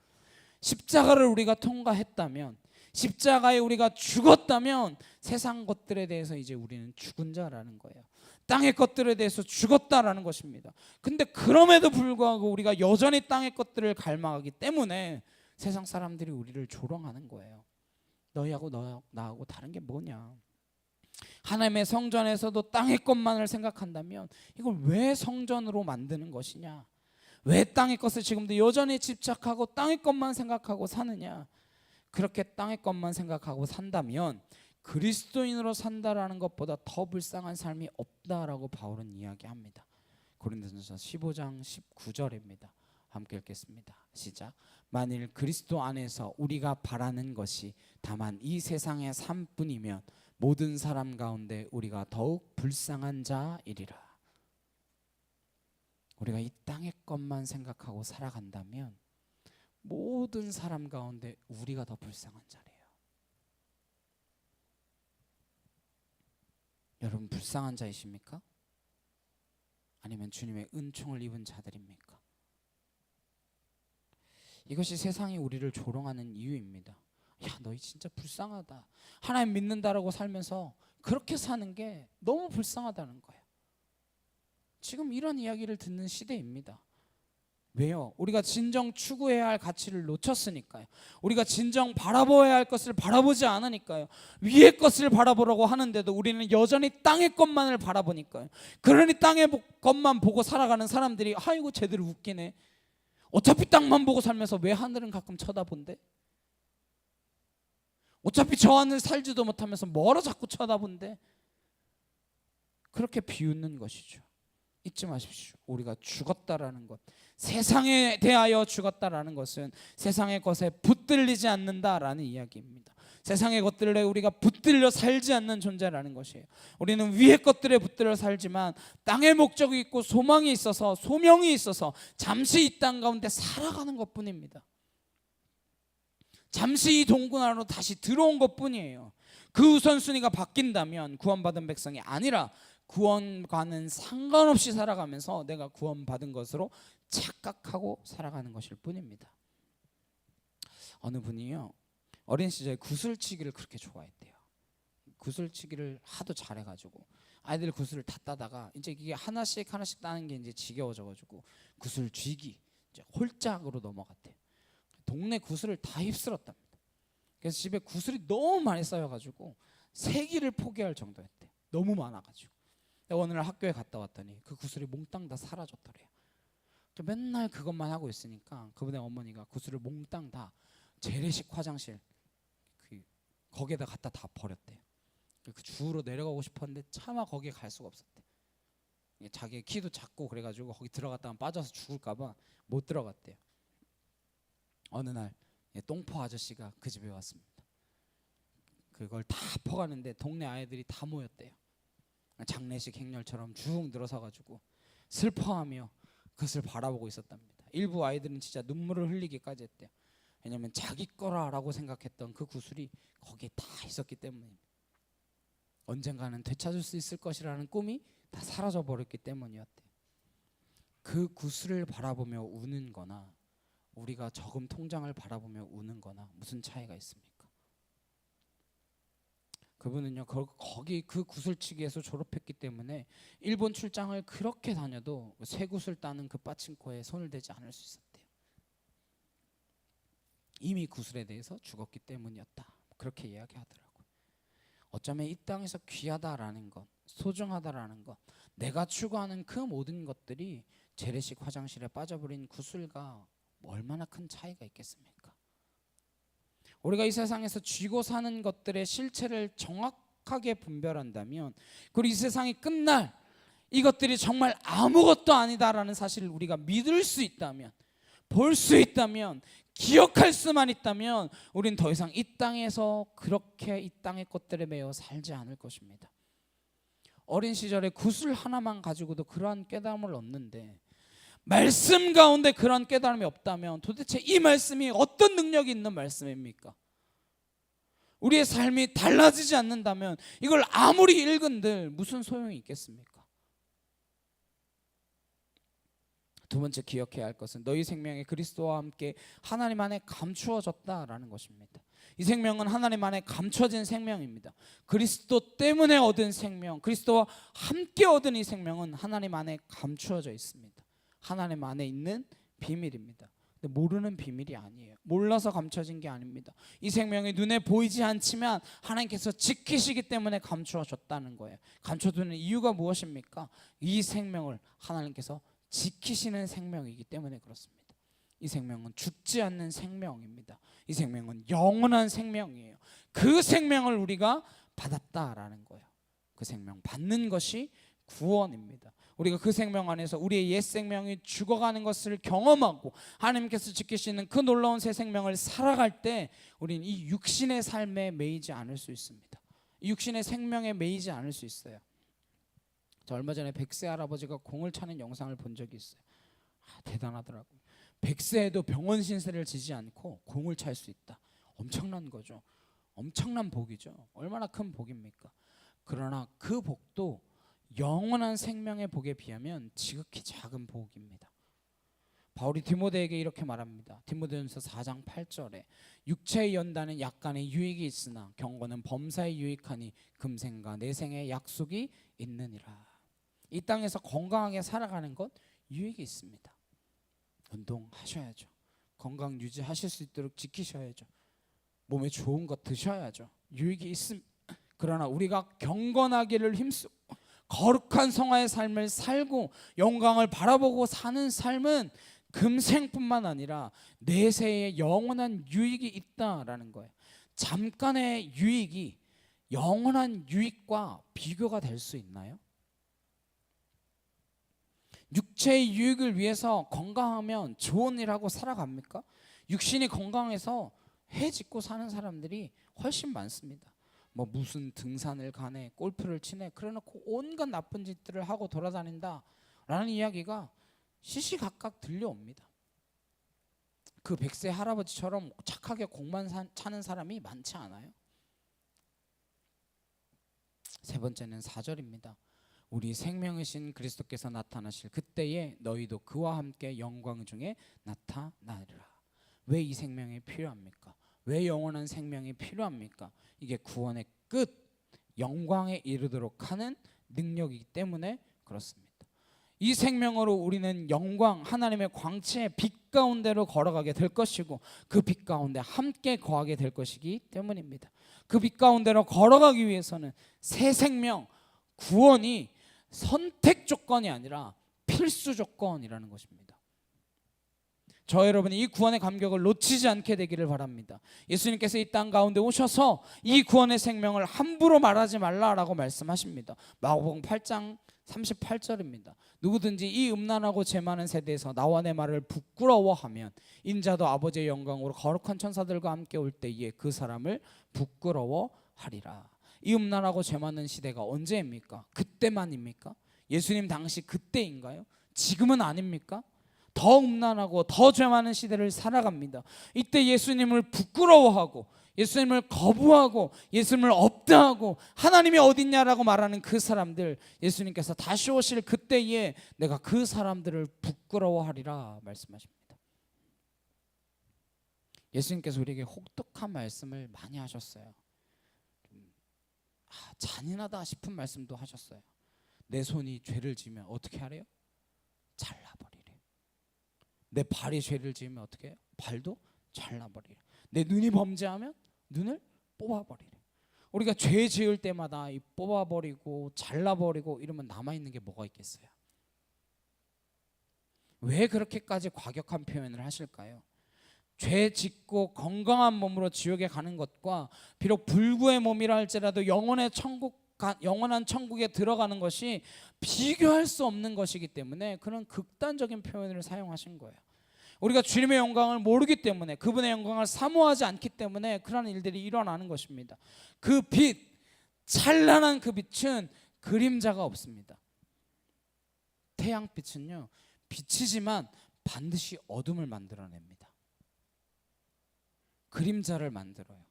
십자가를 우리가 통과했다면, 십자가에 우리가 죽었다면 세상 것들에 대해서 이제 우리는 죽은 자라는 거예요. 땅의 것들에 대해서 죽었다라는 것입니다. 근데 그럼에도 불구하고 우리가 여전히 땅의 것들을 갈망하기 때문에 세상 사람들이 우리를 조롱하는 거예요. 너희하고 나하고 다른 게 뭐냐? 하나님의 성전에서도 땅의 것만을 생각한다면 이걸 왜 성전으로 만드는 것이냐? 왜 땅의 것을 지금도 여전히 집착하고 땅의 것만 생각하고 사느냐? 그렇게 땅의 것만 생각하고 산다면 그리스도인으로 산다라는 것보다 더 불쌍한 삶이 없다라고 바울은 이야기합니다. 고린도전서 15장 19절입니다. 함께 읽겠습니다. 시작. 만일 그리스도 안에서 우리가 바라는 것이 다만 이 세상의 삶뿐이면 모든 사람 가운데 우리가 더욱 불쌍한 자이리라. 우리가 이 땅의 것만 생각하고 살아간다면 모든 사람 가운데 우리가 더 불쌍한 자래요. 여러분 불쌍한 자이십니까? 아니면 주님의 은총을 입은 자들입니까? 이것이 세상이 우리를 조롱하는 이유입니다. 야, 너희 진짜 불쌍하다. 하나님 믿는다라고 살면서 그렇게 사는 게 너무 불쌍하다는 거예요. 지금 이런 이야기를 듣는 시대입니다. 왜요? 우리가 진정 추구해야 할 가치를 놓쳤으니까요. 우리가 진정 바라보아야 할 것을 바라보지 않으니까요. 위의 것을 바라보려고 하는데도 우리는 여전히 땅의 것만을 바라보니까요. 그러니 땅의 것만 보고 살아가는 사람들이 아이고 쟤들 웃기네. 어차피 땅만 보고 살면서 왜 하늘은 가끔 쳐다본대? 어차피 저 하늘 살지도 못하면서 뭐로 자꾸 쳐다본대? 그렇게 비웃는 것이죠. 잊지 마십시오. 우리가 죽었다라는 것, 세상에 대하여 죽었다라는 것은 세상의 것에 붙들리지 않는다라는 이야기입니다. 세상의 것들에 우리가 붙들려 살지 않는 존재라는 것이에요. 우리는 위의 것들에 붙들려 살지만 땅의 목적이 있고 소망이 있어서 소명이 있어서 잠시 이 땅 가운데 살아가는 것뿐입니다. 잠시 이 동굴 안으로 다시 들어온 것뿐이에요. 그 우선순위가 바뀐다면 구원받은 백성이 아니라 구원과는 상관없이 살아가면서 내가 구원받은 것으로 착각하고 살아가는 것일 뿐입니다. 어느 분이요, 어린 시절에 구슬치기를 그렇게 좋아했대요. 구슬치기를 하도 잘해가지고 아이들 구슬을 다 따다가 이제 이게 하나씩 따는 게 이제 지겨워져가지고 구슬 쥐기 이제 홀짝으로 넘어갔대요. 동네 구슬을 다 휩쓸었답니다. 그래서 집에 구슬이 너무 많이 쌓여가지고 세기를 포기할 정도였대요. 너무 많아가지고. 어느 날 학교에 갔다 왔더니 그 구슬이 몽땅 다 사라졌더래요. 맨날 그것만 하고 있으니까 그분의 어머니가 구슬을 몽땅 다 재래식 화장실 그 거기에다 갖다 다 버렸대요. 그 주로 내려가고 싶었는데 차마 거기에 갈 수가 없었대. 자기 키도 작고 그래가지고 거기 들어갔다가 빠져서 죽을까봐 못 들어갔대요. 어느 날 똥포 아저씨가 그 집에 왔습니다. 그걸 다 퍼가는데 동네 아이들이 다 모였대요. 장례식 행렬처럼 쭉 늘어서가지고 슬퍼하며 그것을 바라보고 있었답니다. 일부 아이들은 진짜 눈물을 흘리기까지 했대요. 왜냐하면 자기 거라라고 생각했던 그 구슬이 거기에 다 있었기 때문입니다. 언젠가는 되찾을 수 있을 것이라는 꿈이 다 사라져 버렸기 때문이었대요. 그 구슬을 바라보며 우는 거나 우리가 저금 통장을 바라보며 우는 거나 무슨 차이가 있습니까? 그분은요 거기 그 구슬치기에서 졸업했기 때문에 일본 출장을 그렇게 다녀도 새 구슬 따는 그 빠친코에 손을 대지 않을 수 있었대요. 이미 구슬에 대해서 죽었기 때문이었다. 그렇게 이야기하더라고요. 어쩌면 이 땅에서 귀하다라는 것, 소중하다라는 것, 내가 추구하는 그 모든 것들이 재래식 화장실에 빠져버린 구슬과 얼마나 큰 차이가 있겠습니까? 우리가 이 세상에서 쥐고 사는 것들의 실체를 정확하게 분별한다면, 그리고 이 세상이 끝날 이것들이 정말 아무것도 아니다라는 사실을 우리가 믿을 수 있다면, 볼 수 있다면, 기억할 수만 있다면 우린 더 이상 이 땅에서 그렇게 이 땅의 것들에 매여 살지 않을 것입니다. 어린 시절에 구슬 하나만 가지고도 그러한 깨달음을 얻는데, 말씀 가운데 그런 깨달음이 없다면 도대체 이 말씀이 어떤 능력이 있는 말씀입니까? 우리의 삶이 달라지지 않는다면 이걸 아무리 읽은들 무슨 소용이 있겠습니까? 두 번째 기억해야 할 것은 너희 생명이 그리스도와 함께 하나님 안에 감추어졌다라는 것입니다. 이 생명은 하나님 안에 감춰진 생명입니다. 그리스도 때문에 얻은 생명, 그리스도와 함께 얻은 이 생명은 하나님 안에 감추어져 있습니다. 하나님 안에 있는 비밀입니다. 근데 모르는 비밀이 아니에요. 몰라서 감춰진 게 아닙니다. 이 생명이 눈에 보이지 않지만 하나님께서 지키시기 때문에 감추어졌다는 거예요. 감춰두는 이유가 무엇입니까? 이 생명을 하나님께서 지키시는 생명이기 때문에 그렇습니다. 이 생명은 죽지 않는 생명입니다. 이 생명은 영원한 생명이에요. 그 생명을 우리가 받았다라는 거예요. 그 생명 받는 것이 구원입니다. 우리가 그 생명 안에서 우리의 옛 생명이 죽어가는 것을 경험하고 하나님께서 지키시는 그 놀라운 새 생명을 살아갈 때 우리는 이 육신의 삶에 매이지 않을 수 있습니다. 이 육신의 생명에 매이지 않을 수 있어요. 저 얼마 전에 100세 할아버지가 공을 차는 영상을 본 적이 있어요. 대단하더라고요. 100세에도 병원 신세를 지지 않고 공을 찰 수 있다. 엄청난 거죠. 엄청난 복이죠. 얼마나 큰 복입니까? 그러나 그 복도 영원한 생명의 복에 비하면 지극히 작은 복입니다. 바울이 디모데에게 이렇게 말합니다. 디모데전서 4장 8절에 육체의 연단은 약간의 유익이 있으나 경건은 범사에 유익하니 금생과 내생의 약속이 있느니라. 이 땅에서 건강하게 살아가는 것 유익이 있습니다. 운동하셔야죠. 건강 유지하실 수 있도록 지키셔야죠. 몸에 좋은 것 드셔야죠. 유익이 있습니다. 그러나 우리가 경건하기를 힘쓰고 거룩한 성화의 삶을 살고 영광을 바라보고 사는 삶은 금생뿐만 아니라 내세에 영원한 유익이 있다라는 거예요. 잠깐의 유익이 영원한 유익과 비교가 될 수 있나요? 육체의 유익을 위해서 건강하면 좋은 일하고 살아갑니까? 육신이 건강해서 해 짓고 사는 사람들이 훨씬 많습니다. 뭐 무슨 등산을 가네, 골프를 치네, 그래놓고 온갖 나쁜 짓들을 하고 돌아다닌다라는 이야기가 시시각각 들려옵니다. 그 100세 할아버지처럼 착하게 공만 차는 사람이 많지 않아요. 세 번째는 4절입니다. 우리 생명이신 그리스도께서 나타나실 그때에 너희도 그와 함께 영광 중에 나타나리라. 왜 이 생명이 필요합니까? 왜 영원한 생명이 필요합니까? 이게 구원의 끝, 영광에 이르도록 하는 능력이기 때문에 그렇습니다. 이 생명으로 우리는 영광, 하나님의 광채의 빛 가운데로 걸어가게 될 것이고 그 빛 가운데 함께 거하게 될 것이기 때문입니다. 그 빛 가운데로 걸어가기 위해서는 새 생명, 구원이 선택 조건이 아니라 필수 조건이라는 것입니다. 저 여러분이 이 구원의 감격을 놓치지 않게 되기를 바랍니다. 예수님께서 이 땅 가운데 오셔서 이 구원의 생명을 함부로 말하지 말라라고 말씀하십니다. 마가복음 8장 38절입니다. 누구든지 이 음란하고 죄 많은 세대에서 나와 내 말을 부끄러워하면 인자도 아버지의 영광으로 거룩한 천사들과 함께 올 때에 그 사람을 부끄러워하리라. 이 음란하고 죄 많은 시대가 언제입니까? 그때만입니까? 예수님 당시 그때인가요? 지금은 아닙니까? 더 음란하고 더 죄 많은 시대를 살아갑니다. 이때 예수님을 부끄러워하고 예수님을 거부하고 예수님을 없다하고 하나님이 어딨냐라고 말하는 그 사람들, 예수님께서 다시 오실 그때에 내가 그 사람들을 부끄러워하리라 말씀하십니다. 예수님께서 우리에게 혹독한 말씀을 많이 하셨어요. 잔인하다 싶은 말씀도 하셨어요. 내 손이 죄를 지으면 어떻게 하래요? 잘라버리래. 내 발이 죄를 지으면 어떻게 해요? 발도 잘라버리래. 내 눈이 범죄하면 눈을 뽑아버리래. 우리가 죄 지을 때마다 이 뽑아버리고 잘라버리고 이러면 남아있는 게 뭐가 있겠어요? 왜 그렇게까지 과격한 표현을 하실까요? 죄 짓고 건강한 몸으로 지옥에 가는 것과 비록 불구의 몸이라 할지라도 영원한 천국에 들어가는 것이 비교할 수 없는 것이기 때문에 그런 극단적인 표현을 사용하신 거예요. 우리가 주님의 영광을 모르기 때문에, 그분의 영광을 사모하지 않기 때문에 그런 일들이 일어나는 것입니다. 그 빛, 찬란한 그 빛은 그림자가 없습니다. 태양빛은요, 빛이지만 반드시 어둠을 만들어냅니다. 그림자를 만들어요.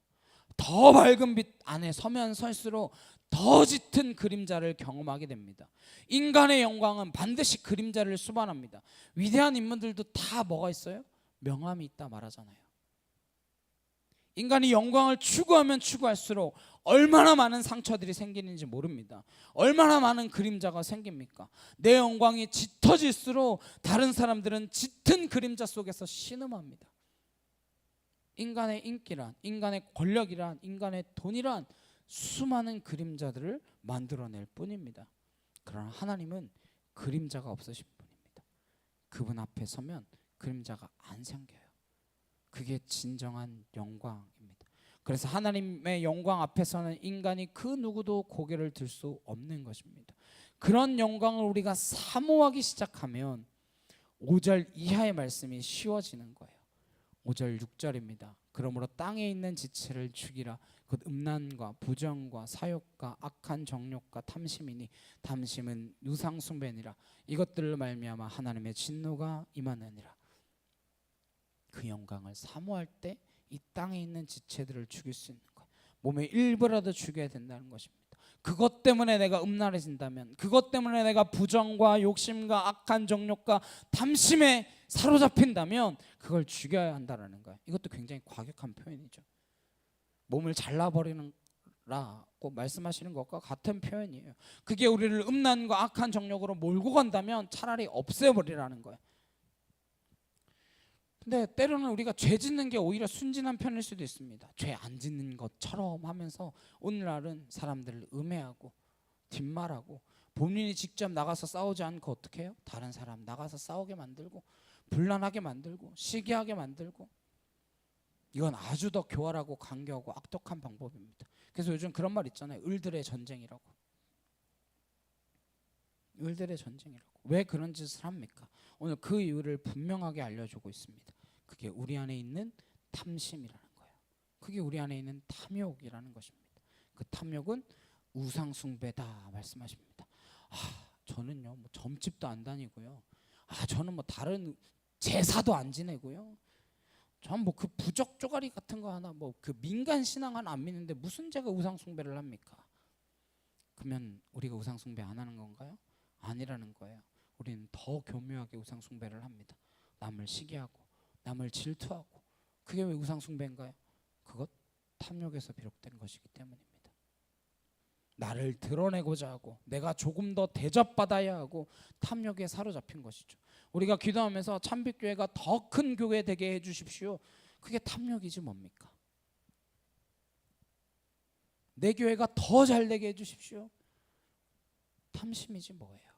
더 밝은 빛 안에 서면 설수록 더 짙은 그림자를 경험하게 됩니다. 인간의 영광은 반드시 그림자를 수반합니다. 위대한 인물들도 다 뭐가 있어요? 명함이 있다 말하잖아요. 인간이 영광을 추구하면 추구할수록 얼마나 많은 상처들이 생기는지 모릅니다. 얼마나 많은 그림자가 생깁니까? 내 영광이 짙어질수록 다른 사람들은 짙은 그림자 속에서 신음합니다. 인간의 인기란, 인간의 권력이란, 인간의 돈이란 수많은 그림자들을 만들어낼 뿐입니다. 그러나 하나님은 그림자가 없으신 분입니다. 그분 앞에 서면 그림자가 안 생겨요. 그게 진정한 영광입니다. 그래서 하나님의 영광 앞에서는 인간이 그 누구도 고개를 들 수 없는 것입니다. 그런 영광을 우리가 사모하기 시작하면 5절 이하의 말씀이 쉬워지는 거예요. 5절 6절입니다. 그러므로 땅에 있는 지체를 죽이라. 곧 음란과 부정과 사욕과 악한 정욕과 탐심이니 탐심은 우상 숭배니라. 이것들로 말미암아 하나님의 진노가 임하느니라. 그 영광을 사모할 때 이 땅에 있는 지체들을 죽일 수 있는 거예요. 몸의 일부라도 죽여야 된다는 것입니다. 그것 때문에 내가 음란해진다면, 그것 때문에 내가 부정과 욕심과 악한 정욕과 탐심에 사로잡힌다면 그걸 죽여야 한다는 거예요. 이것도 굉장히 과격한 표현이죠. 몸을 잘라버리는 라고 말씀하시는 것과 같은 표현이에요. 그게 우리를 음란과 악한 정욕으로 몰고 간다면 차라리 없애버리라는 거예요. 근데 때로는 우리가 죄 짓는 게 오히려 순진한 편일 수도 있습니다. 죄 안 짓는 것처럼 하면서 오늘날은 사람들을 음해하고 뒷말하고 본인이 직접 나가서 싸우지 않고 어떻게 해요? 다른 사람 나가서 싸우게 만들고 분란하게 만들고 시기하게 만들고, 이건 아주 더 교활하고 간교하고 악독한 방법입니다. 그래서 요즘 그런 말 있잖아요. 을들의 전쟁이라고. 을들의 전쟁이라고. 왜 그런 짓을 합니까? 오늘 그 이유를 분명하게 알려주고 있습니다. 그게 우리 안에 있는 탐심이라는 거예요. 그게 우리 안에 있는 탐욕이라는 것입니다. 그 탐욕은 우상 숭배다 말씀하십니다. 저는요 뭐 점집도 안 다니고요. 저는 뭐 다른 제사도 안 지내고요. 전 뭐 그 부적 쪼가리 같은 거 하나, 뭐 그 민간 신앙 하나 안 믿는데 무슨 제가 우상 숭배를 합니까? 그러면 우리가 우상 숭배 안 하는 건가요? 아니라는 거예요. 우리는 더 교묘하게 우상 숭배를 합니다. 남을 시기하고 남을 질투하고. 그게 왜 우상 숭배인가요? 그것 탐욕에서 비롯된 것이기 때문입니다. 나를 드러내고자 하고 내가 조금 더 대접받아야 하고 탐욕에 사로잡힌 것이죠. 우리가 기도하면서 참빛교회가 더 큰 교회 되게 해주십시오. 그게 탐욕이지 뭡니까? 내 교회가 더 잘 되게 해주십시오. 탐심이지 뭐예요.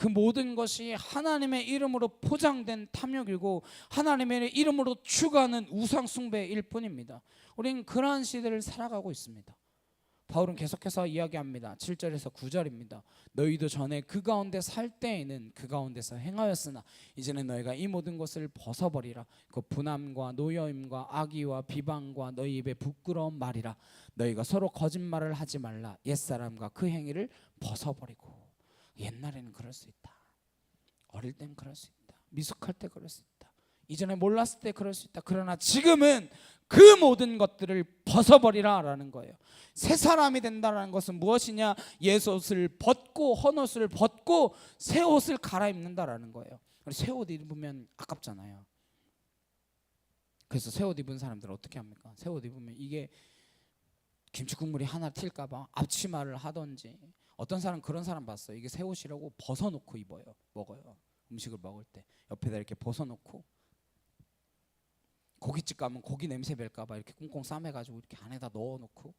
그 모든 것이 하나님의 이름으로 포장된 탐욕이고 하나님의 이름으로 추구하는 우상 숭배일 뿐입니다. 우리는 그러한 시대를 살아가고 있습니다. 바울은 계속해서 이야기합니다. 7절에서 9절입니다. 너희도 전에 그 가운데 살 때에는 그 가운데서 행하였으나 이제는 너희가 이 모든 것을 벗어버리라. 그 분함과 노여임과 악의와 비방과 너희 입에 부끄러운 말이라. 너희가 서로 거짓말을 하지 말라. 옛사람과 그 행위를 벗어버리고. 옛날에는 그럴 수 있다. 어릴 땐 그럴 수 있다. 미숙할 때 그럴 수 있다. 이전에 몰랐을 때 그럴 수 있다. 그러나 지금은 그 모든 것들을 벗어버리라 라는 거예요. 새 사람이 된다는 것은 무엇이냐? 옛옷을 벗고 헌옷을 벗고 새 옷을 갈아입는다라는 거예요. 새 옷 입으면 아깝잖아요. 그래서 새 옷 입은 사람들은 어떻게 합니까? 새 옷 입으면 이게 김치 국물이 하나 튈까 봐 앞치마를 하던지, 어떤 사람 그런 사람 봤어요. 이게 새 옷이라고 벗어놓고 먹어요. 음식을 먹을 때 옆에다 이렇게 벗어놓고, 고깃집 가면 고기 냄새 뵐까 봐 이렇게 꽁꽁 싸매가지고 이렇게 안에다 넣어놓고.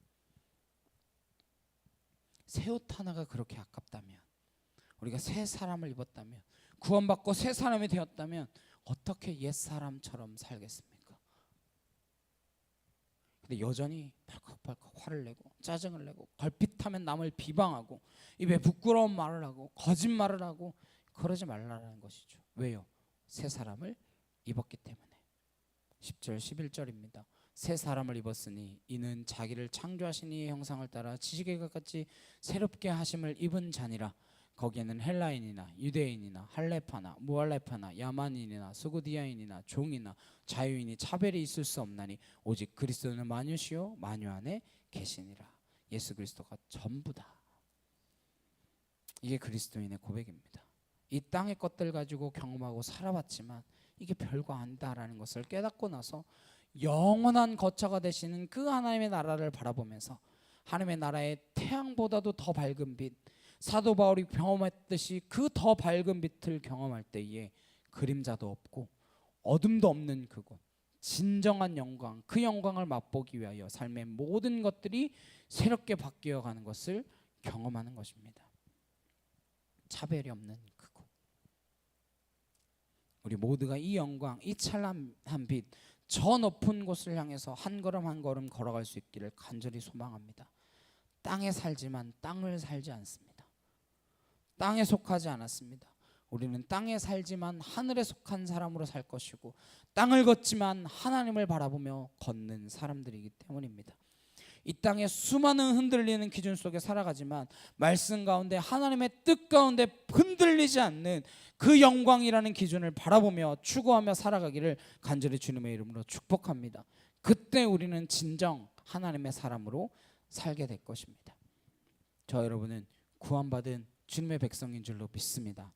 새 옷 하나가 그렇게 아깝다면, 우리가 새 사람을 입었다면, 구원받고 새 사람이 되었다면 어떻게 옛 사람처럼 살겠습니까? 근데 여전히 발컥발컥 화를 내고 짜증을 내고 걸핏하면 남을 비방하고 입에 부끄러운 말을 하고 거짓말을 하고 그러지 말라는 것이죠. 왜요? 새 사람을 입었기 때문에. 10절 11절입니다. 새 사람을 입었으니 이는 자기를 창조하신 이의 형상을 따라 지식의 같이 새롭게 하심을 입은 자니라. 거기에는 헬라인이나 유대인이나 할레파나 무할레파나 야만인이나 스고디아인이나 종이나 자유인이 차별이 있을 수 없나니 오직 그리스도는 만유시요 만유 안에 계시니라. 예수 그리스도가 전부다. 이게 그리스도인의 고백입니다. 이 땅의 것들 가지고 경험하고 살아봤지만 이게 별거 아니다라는 것을 깨닫고 나서 영원한 거처가 되시는 그 하나님의 나라를 바라보면서 하나님의 나라의 태양보다도 더 밝은 빛, 사도 바울이 경험했듯이 그 더 밝은 빛을 경험할 때에 그림자도 없고 어둠도 없는 그곳, 진정한 영광, 그 영광을 맛보기 위하여 삶의 모든 것들이 새롭게 바뀌어가는 것을 경험하는 것입니다. 차별이 없는 그곳, 우리 모두가 이 영광, 이 찬란한 빛, 저 높은 곳을 향해서 한 걸음 한 걸음 걸어갈 수 있기를 간절히 소망합니다. 땅에 살지만 땅을 살지 않습니다. 땅에 속하지 않았습니다. 우리는 땅에 살지만 하늘에 속한 사람으로 살 것이고 땅을 걷지만 하나님을 바라보며 걷는 사람들이기 때문입니다. 이 땅에 수많은 흔들리는 기준 속에 살아가지만 말씀 가운데 하나님의 뜻 가운데 흔들리지 않는 그 영광이라는 기준을 바라보며 추구하며 살아가기를 간절히 주님의 이름으로 축복합니다. 그때 우리는 진정 하나님의 사람으로 살게 될 것입니다. 저 여러분은 구원받은 주님의 백성인 줄로 믿습니다.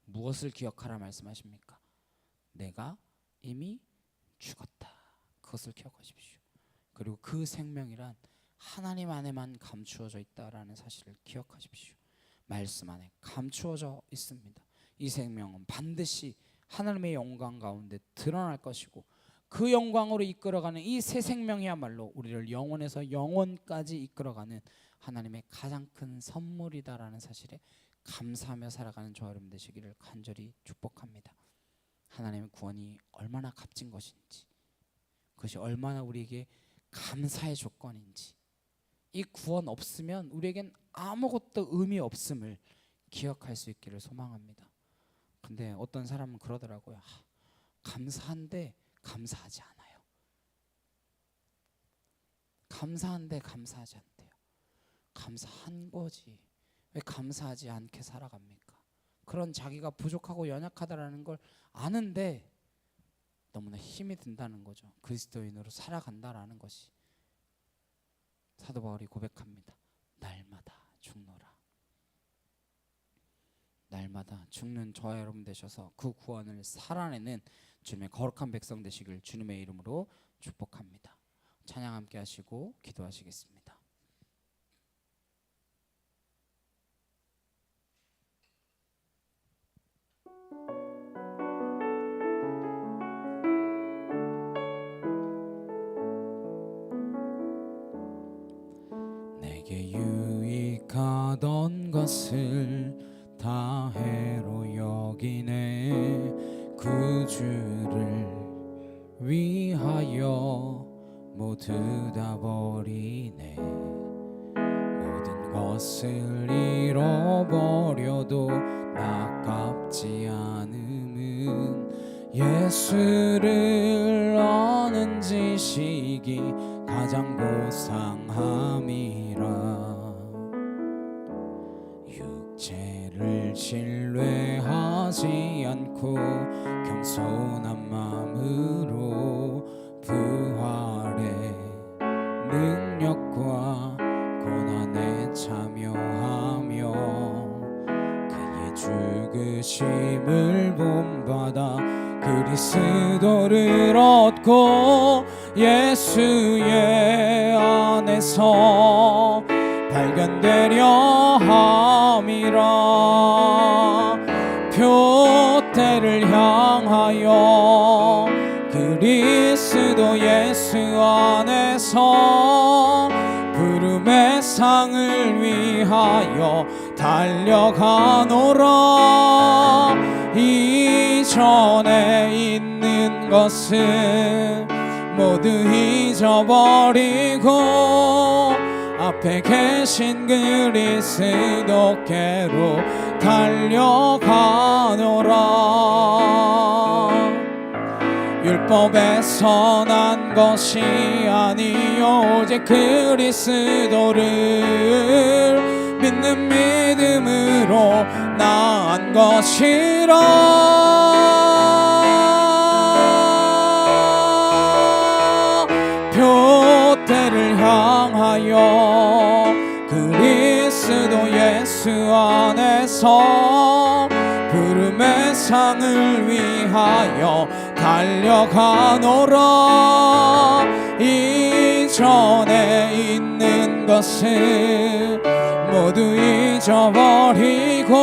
무엇을 기억하라 말씀하십니까? 내가 이미 죽었다. 그것을 기억하십시오. 그리고 그 생명이란 하나님 안에만 감추어져 있다라는 사실을 기억하십시오. 말씀 안에 감추어져 있습니다. 이 생명은 반드시 하나님의 영광 가운데 드러날 것이고 그 영광으로 이끌어가는 이 새 생명이야말로 우리를 영원에서 영원까지 이끌어가는 하나님의 가장 큰 선물이다라는 사실에 감사하며 살아가는 저와 여러분 되시기를 간절히 축복합니다. 하나님의 구원이 얼마나 값진 것인지, 그것이 얼마나 우리에게 감사의 조건인지, 이 구원 없으면 우리에겐 아무것도 의미 없음을 기억할 수 있기를 소망합니다. 근데 어떤 사람은 그러더라고요. 감사한데 감사하지 않아요. 감사한데 감사하지 않대요. 감사한 거지 왜 감사하지 않게 살아갑니까? 그런 자기가 부족하고 연약하다라는 걸 아는데 너무나 힘이 든다는 거죠. 그리스도인으로 살아간다라는 것이. 사도 바울이 고백합니다. 날마다 죽노라. 날마다 죽는 저와 여러분 되셔서 그 구원을 살아내는 주님의 거룩한 백성 되시길 주님의 이름으로 축복합니다. 찬양 함께 하시고 기도하시겠습니다. 내게 유익하던 것을 다해로 여기네. 구주를 위하여 모두 다 버리네. 모든 것을 잃어버려도 아깝지 않음은 예수를 아는 지식이 가장 고상함이라. 육체를 신뢰하지 않고 겸손한 마음으로 부활의 능력과 고난에 참여하며 그의 죽으심을 본받아 그리스도를 얻고 예수의 안에서 발견되려 함이라. 표대를 향하여 그리스도 예수 안에서 부름의 상을 위하여 달려가노라. 이전에 있는 것을 모두 잊어버리고 앞에 계신 그리스도께로 달려가노라. 율법에서 난 것이 아니요 오직 그리스도를 믿는 믿음으로 난 것이라. 표대를 향하여 그리스도 예수 안에서 부름의 상을 위하여 달려가노라. 이전에 있는 것을 모두 잊어버리고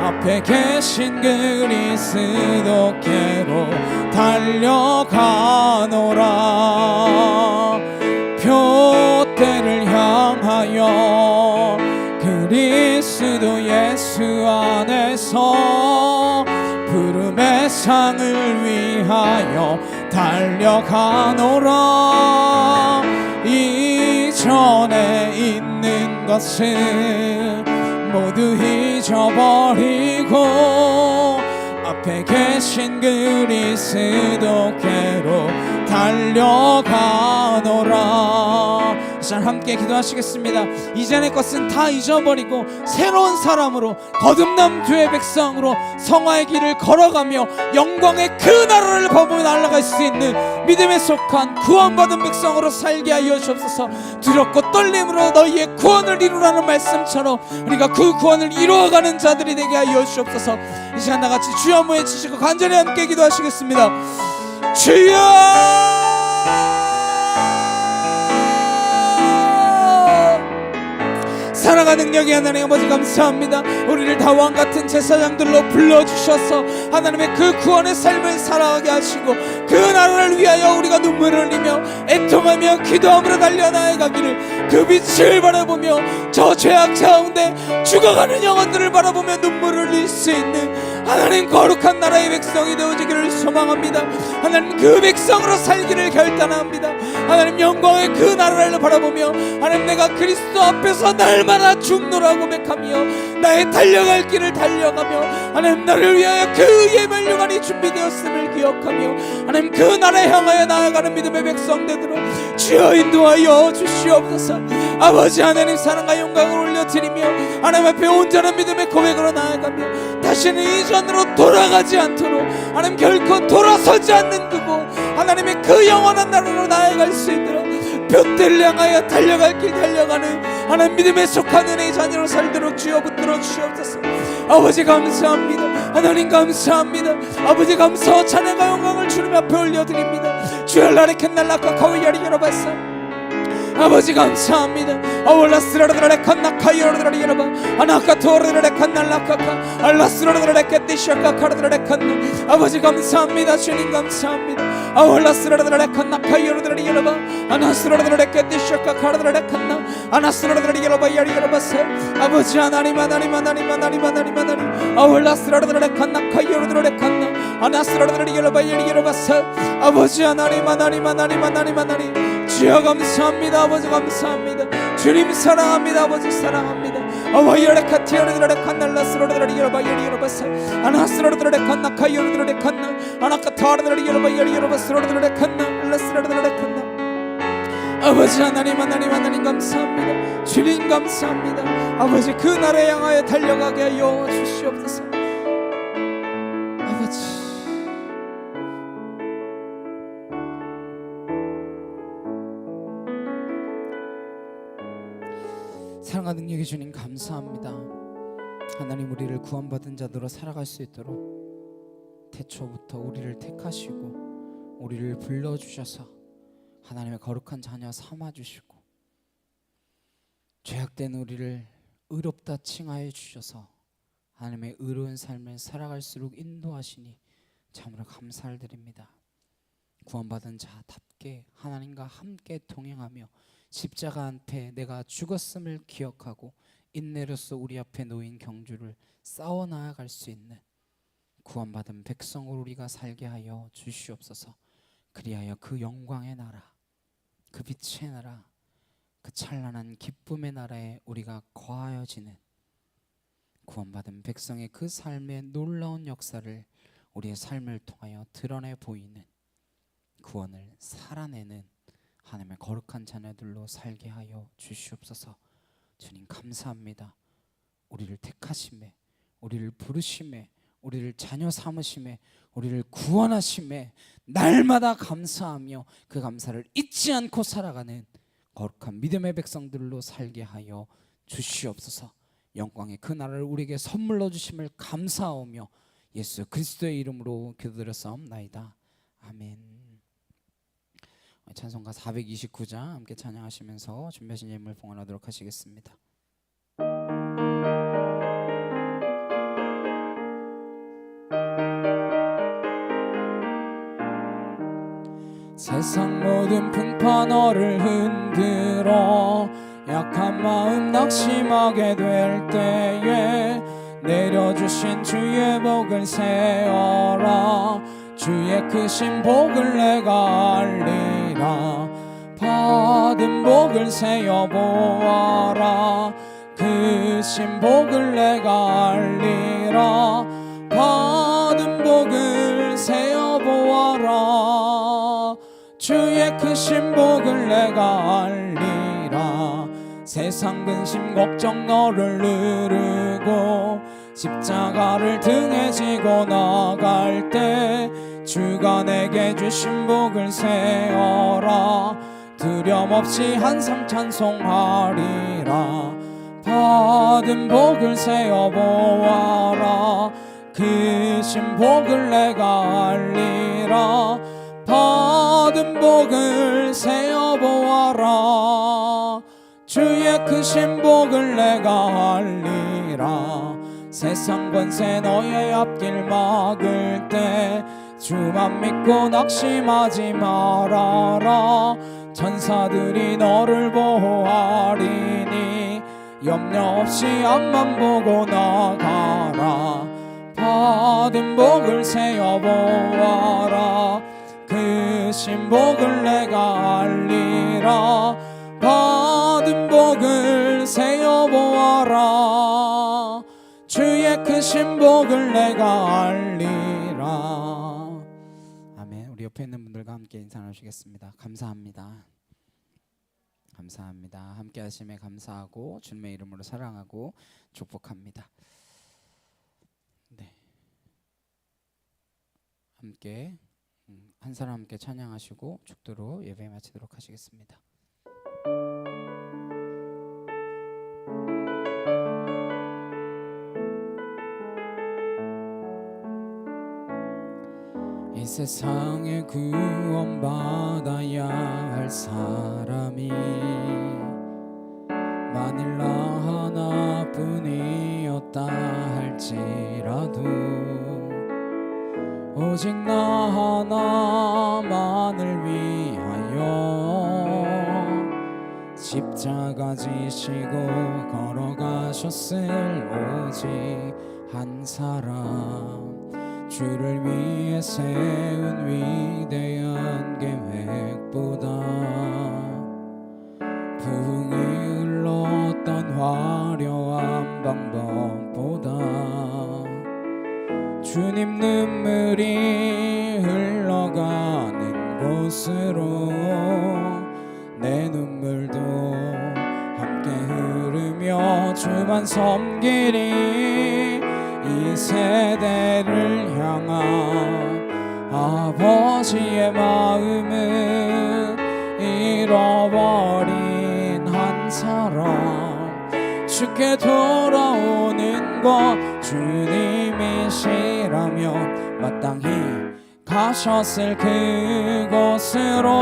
앞에 계신 그리스도께로 달려가노라. 표대를 향하여 그리스도 예수 안에서 부름의 상을 위하여 달려가노라. 이전에 있는 것을 모두 잊어버리고 앞에 계신 그리스도께로 달려가노라. 자, 함께 기도하시겠습니다. 이전의 것은 다 잊어버리고 새로운 사람으로 거듭남 주의 백성으로 성화의 길을 걸어가며 영광의 그 나라를 보며 날아갈 수 있는 믿음에 속한 구원받은 백성으로 살게 하여 주옵소서. 두렵고 떨림으로 너희의 구원을 이루라는 말씀처럼 우리가 그 구원을 이루어가는 자들이 되게 하여 주옵소서. 이 시간 나같이 주여 한번 외치시고 간절히 함께 기도하시겠습니다. 주여! 사랑과 능력의 하나님 아버지 감사합니다. 우리를 다왕 같은 제사장들로 불러주셔서 하나님의 그 구원의 삶을 살아가게 하시고 그 나라를 위하여 우리가 눈물을 흘리며 애통하며 기도함으로 달려나가기를 그 빛을 바라보며 저 죄악 가운데 죽어가는 영혼들을 바라보며 눈물을 흘릴 수 있는 하나님 거룩한 나라의 백성이 되어지기를 소망합니다. 하나님 그 백성으로 살기를 결단합니다. 하나님 영광의 그 나라를 바라보며 하나님 내가 그리스도 앞에서 날마다 죽노라 고백하며 나의 달려갈 길을 달려가며 하나님 나를 위하여 그 예멸류관이 준비되었음을 기억하며 하나님 그 나라에 향하여 나아가는 믿음의 백성 되도록 주여 인도하여 주시옵소서. 아버지 하나님 사랑과 영광을 올려드리며 하나님 앞에 온전한 믿음의 고백으로 나아가며 다시는 이전으로 돌아가지 않도록 하나님 결코 돌아서지 않는 그곳 하나님의 그 영원한 나라로 나아갈 수 있도록 둯대를 향하여 달려갈 길 달려가는 하나님 믿음에 속한 은혜의 자녀로 살도록 주여 붙들어 주시옵소서. 아버지 감사합니다. 하나님 감사합니다. 아버지 감사와 찬양과 영광을 주님 앞에 올려드립니다. 주여 라레켄날라카 카위야리 여러바사 아버지 감사합니다. 아월라스라라라레 칸나카이어라라리 여러분 아나카토라라레 칸날라카카 알라스라라라케티샤카 카라라라칸나 아버지 감사합니다. 주님 감사합니다. 아울라스라라라칸나 카이오르드라리엘바 아나스라라라케티샤카 카라라라칸나 아나스라라라리엘바 야리엘바세 아버지 하나님 아울라스라라라칸나 카이오르드라라칸나 아나스라라라리엘바 야리엘바세 아버지 하나님 주여 감사합니다. 아버지 감사합니다. 주님 사랑합니다. 아버지 사랑합니다. 아버지 하나님 감사합니다. 주님 감사합니다. 아버지 그 나라에 향하여 달려가게 하여 주시옵소서. 아버지 사랑과 능력의 주님 감사합니다. 하나님 우리를 구원받은 자들로 살아갈 수 있도록 태초부터 우리를 택하시고 우리를 불러주셔서 하나님의 거룩한 자녀 삼아주시고 죄악된 우리를 의롭다 칭하여 주셔서 하나님의 의로운 삶을 살아갈수록 인도하시니 참으로 감사를 드립니다. 구원받은 자답게 하나님과 함께 동행하며 십자가한테 내가 죽었음을 기억하고 인내로서 우리 앞에 놓인 경주를 싸워 나아갈 수 있는 구원받은 백성으로 우리가 살게 하여 주시옵소서. 그리하여 그 영광의 나라, 그 빛의 나라, 그 찬란한 기쁨의 나라에 우리가 거하여지는 구원받은 백성의 그 삶의 놀라운 역사를 우리의 삶을 통하여 드러내 보이는 구원을 살아내는 하나님의 거룩한 자녀들로 살게 하여 주시옵소서. 주님 감사합니다. 우리를 택하심에, 우리를 부르심에, 우리를 자녀 삼으심에, 우리를 구원하심에 날마다 감사하며 그 감사를 잊지 않고 살아가는 거룩한 믿음의 백성들로 살게 하여 주시옵소서. 영광의 그 나라를 우리에게 선물로 주심을 감사하며 예수 그리스도의 이름으로 기도드렸사옵나이다. 아멘. 찬송가 429장 함께 찬양하시면서 준비하신 예물 봉헌하도록 하시겠습니다. 세상 모든 풍파 너를 흔들어 약한 마음 낙심하게 될 때에 내려주신 주의 복을 세어라. 주의 크신 복을 내가 알리라. 받은 복을 세어보아라. 크신 복을 내가 알리라. 받은 복을 세어보아라. 주의 크신 복을 내가 알리라. 세상 근심 걱정 너를 누르고 십자가를 등에 지고 나갈 때 주가 내게 주신 복을 세어라. 두려움 없이 한상 찬송하리라. 받은 복을 세어보아라. 크신 복을 내가 알리라. 받은 복을 세어보아라. 주의 크신 복을 내가 알리라. 세상 권세 너의 앞길 막을 때 주만 믿고 낙심하지 말아라. 천사들이 너를 보호하리니 염려 없이 앞만 보고 나가라. 받은 복을 세어보아라. 크신 복을 내가 알리라. 받은 복을 세어보아라. 주의 크신 복을 내가 알리라. 아멘. 우리 옆에 있는 분들과 함께 인사 나누시겠습니다. 감사합니다. 감사합니다. 함께 하심에 감사하고 주님의 이름으로 사랑하고 축복합니다. 네. 함께 한 사람 함께 찬양하시고 축도로 예배 마치도록 하시겠습니다. 이 세상에 구원받아야 할 사람이 만일 나 하나뿐이었다 할지라도 하나도 오직 나 하나만을 위하여 십자가 지시고 걸어가셨을 오직 한 사람, 주를 위해 세운 위대한 계획보다 부흥이 흘렀던 화려한 방법보다 주님 눈물이 흘러가는 곳으로 내 눈물도 함께 흐르며 주만 섬기리. 이 세대를 향한 아버지의 마음은 잃어버린 한 사람, 주께 돌아오는 것 주님이시라면 마땅히 가셨을 그곳으로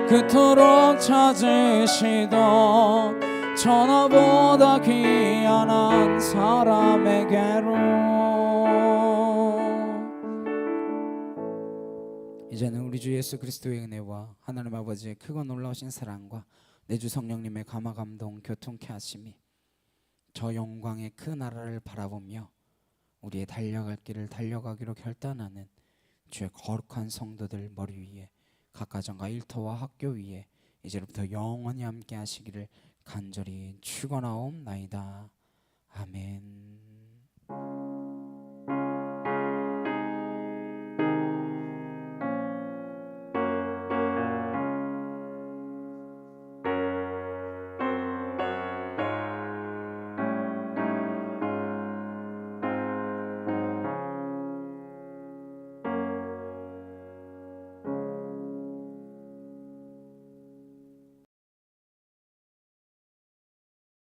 그토록 찾으시던 천하보다 귀한 한 사람에게로. 이제는 우리 주 예수 그리스도의 은혜와 하나님 아버지의 크고 놀라우신 사랑과 내 주 성령님의 감화 감동 교통케 하심이 저 영광의 그 나라를 바라보며 우리의 달려갈 길을 달려가기로 결단하는 주의 거룩한 성도들 머리 위에 각 가정과 일터와 학교 위에 이제부터 영원히 함께 하시기를 간절히 축원하옵나이다. 아멘.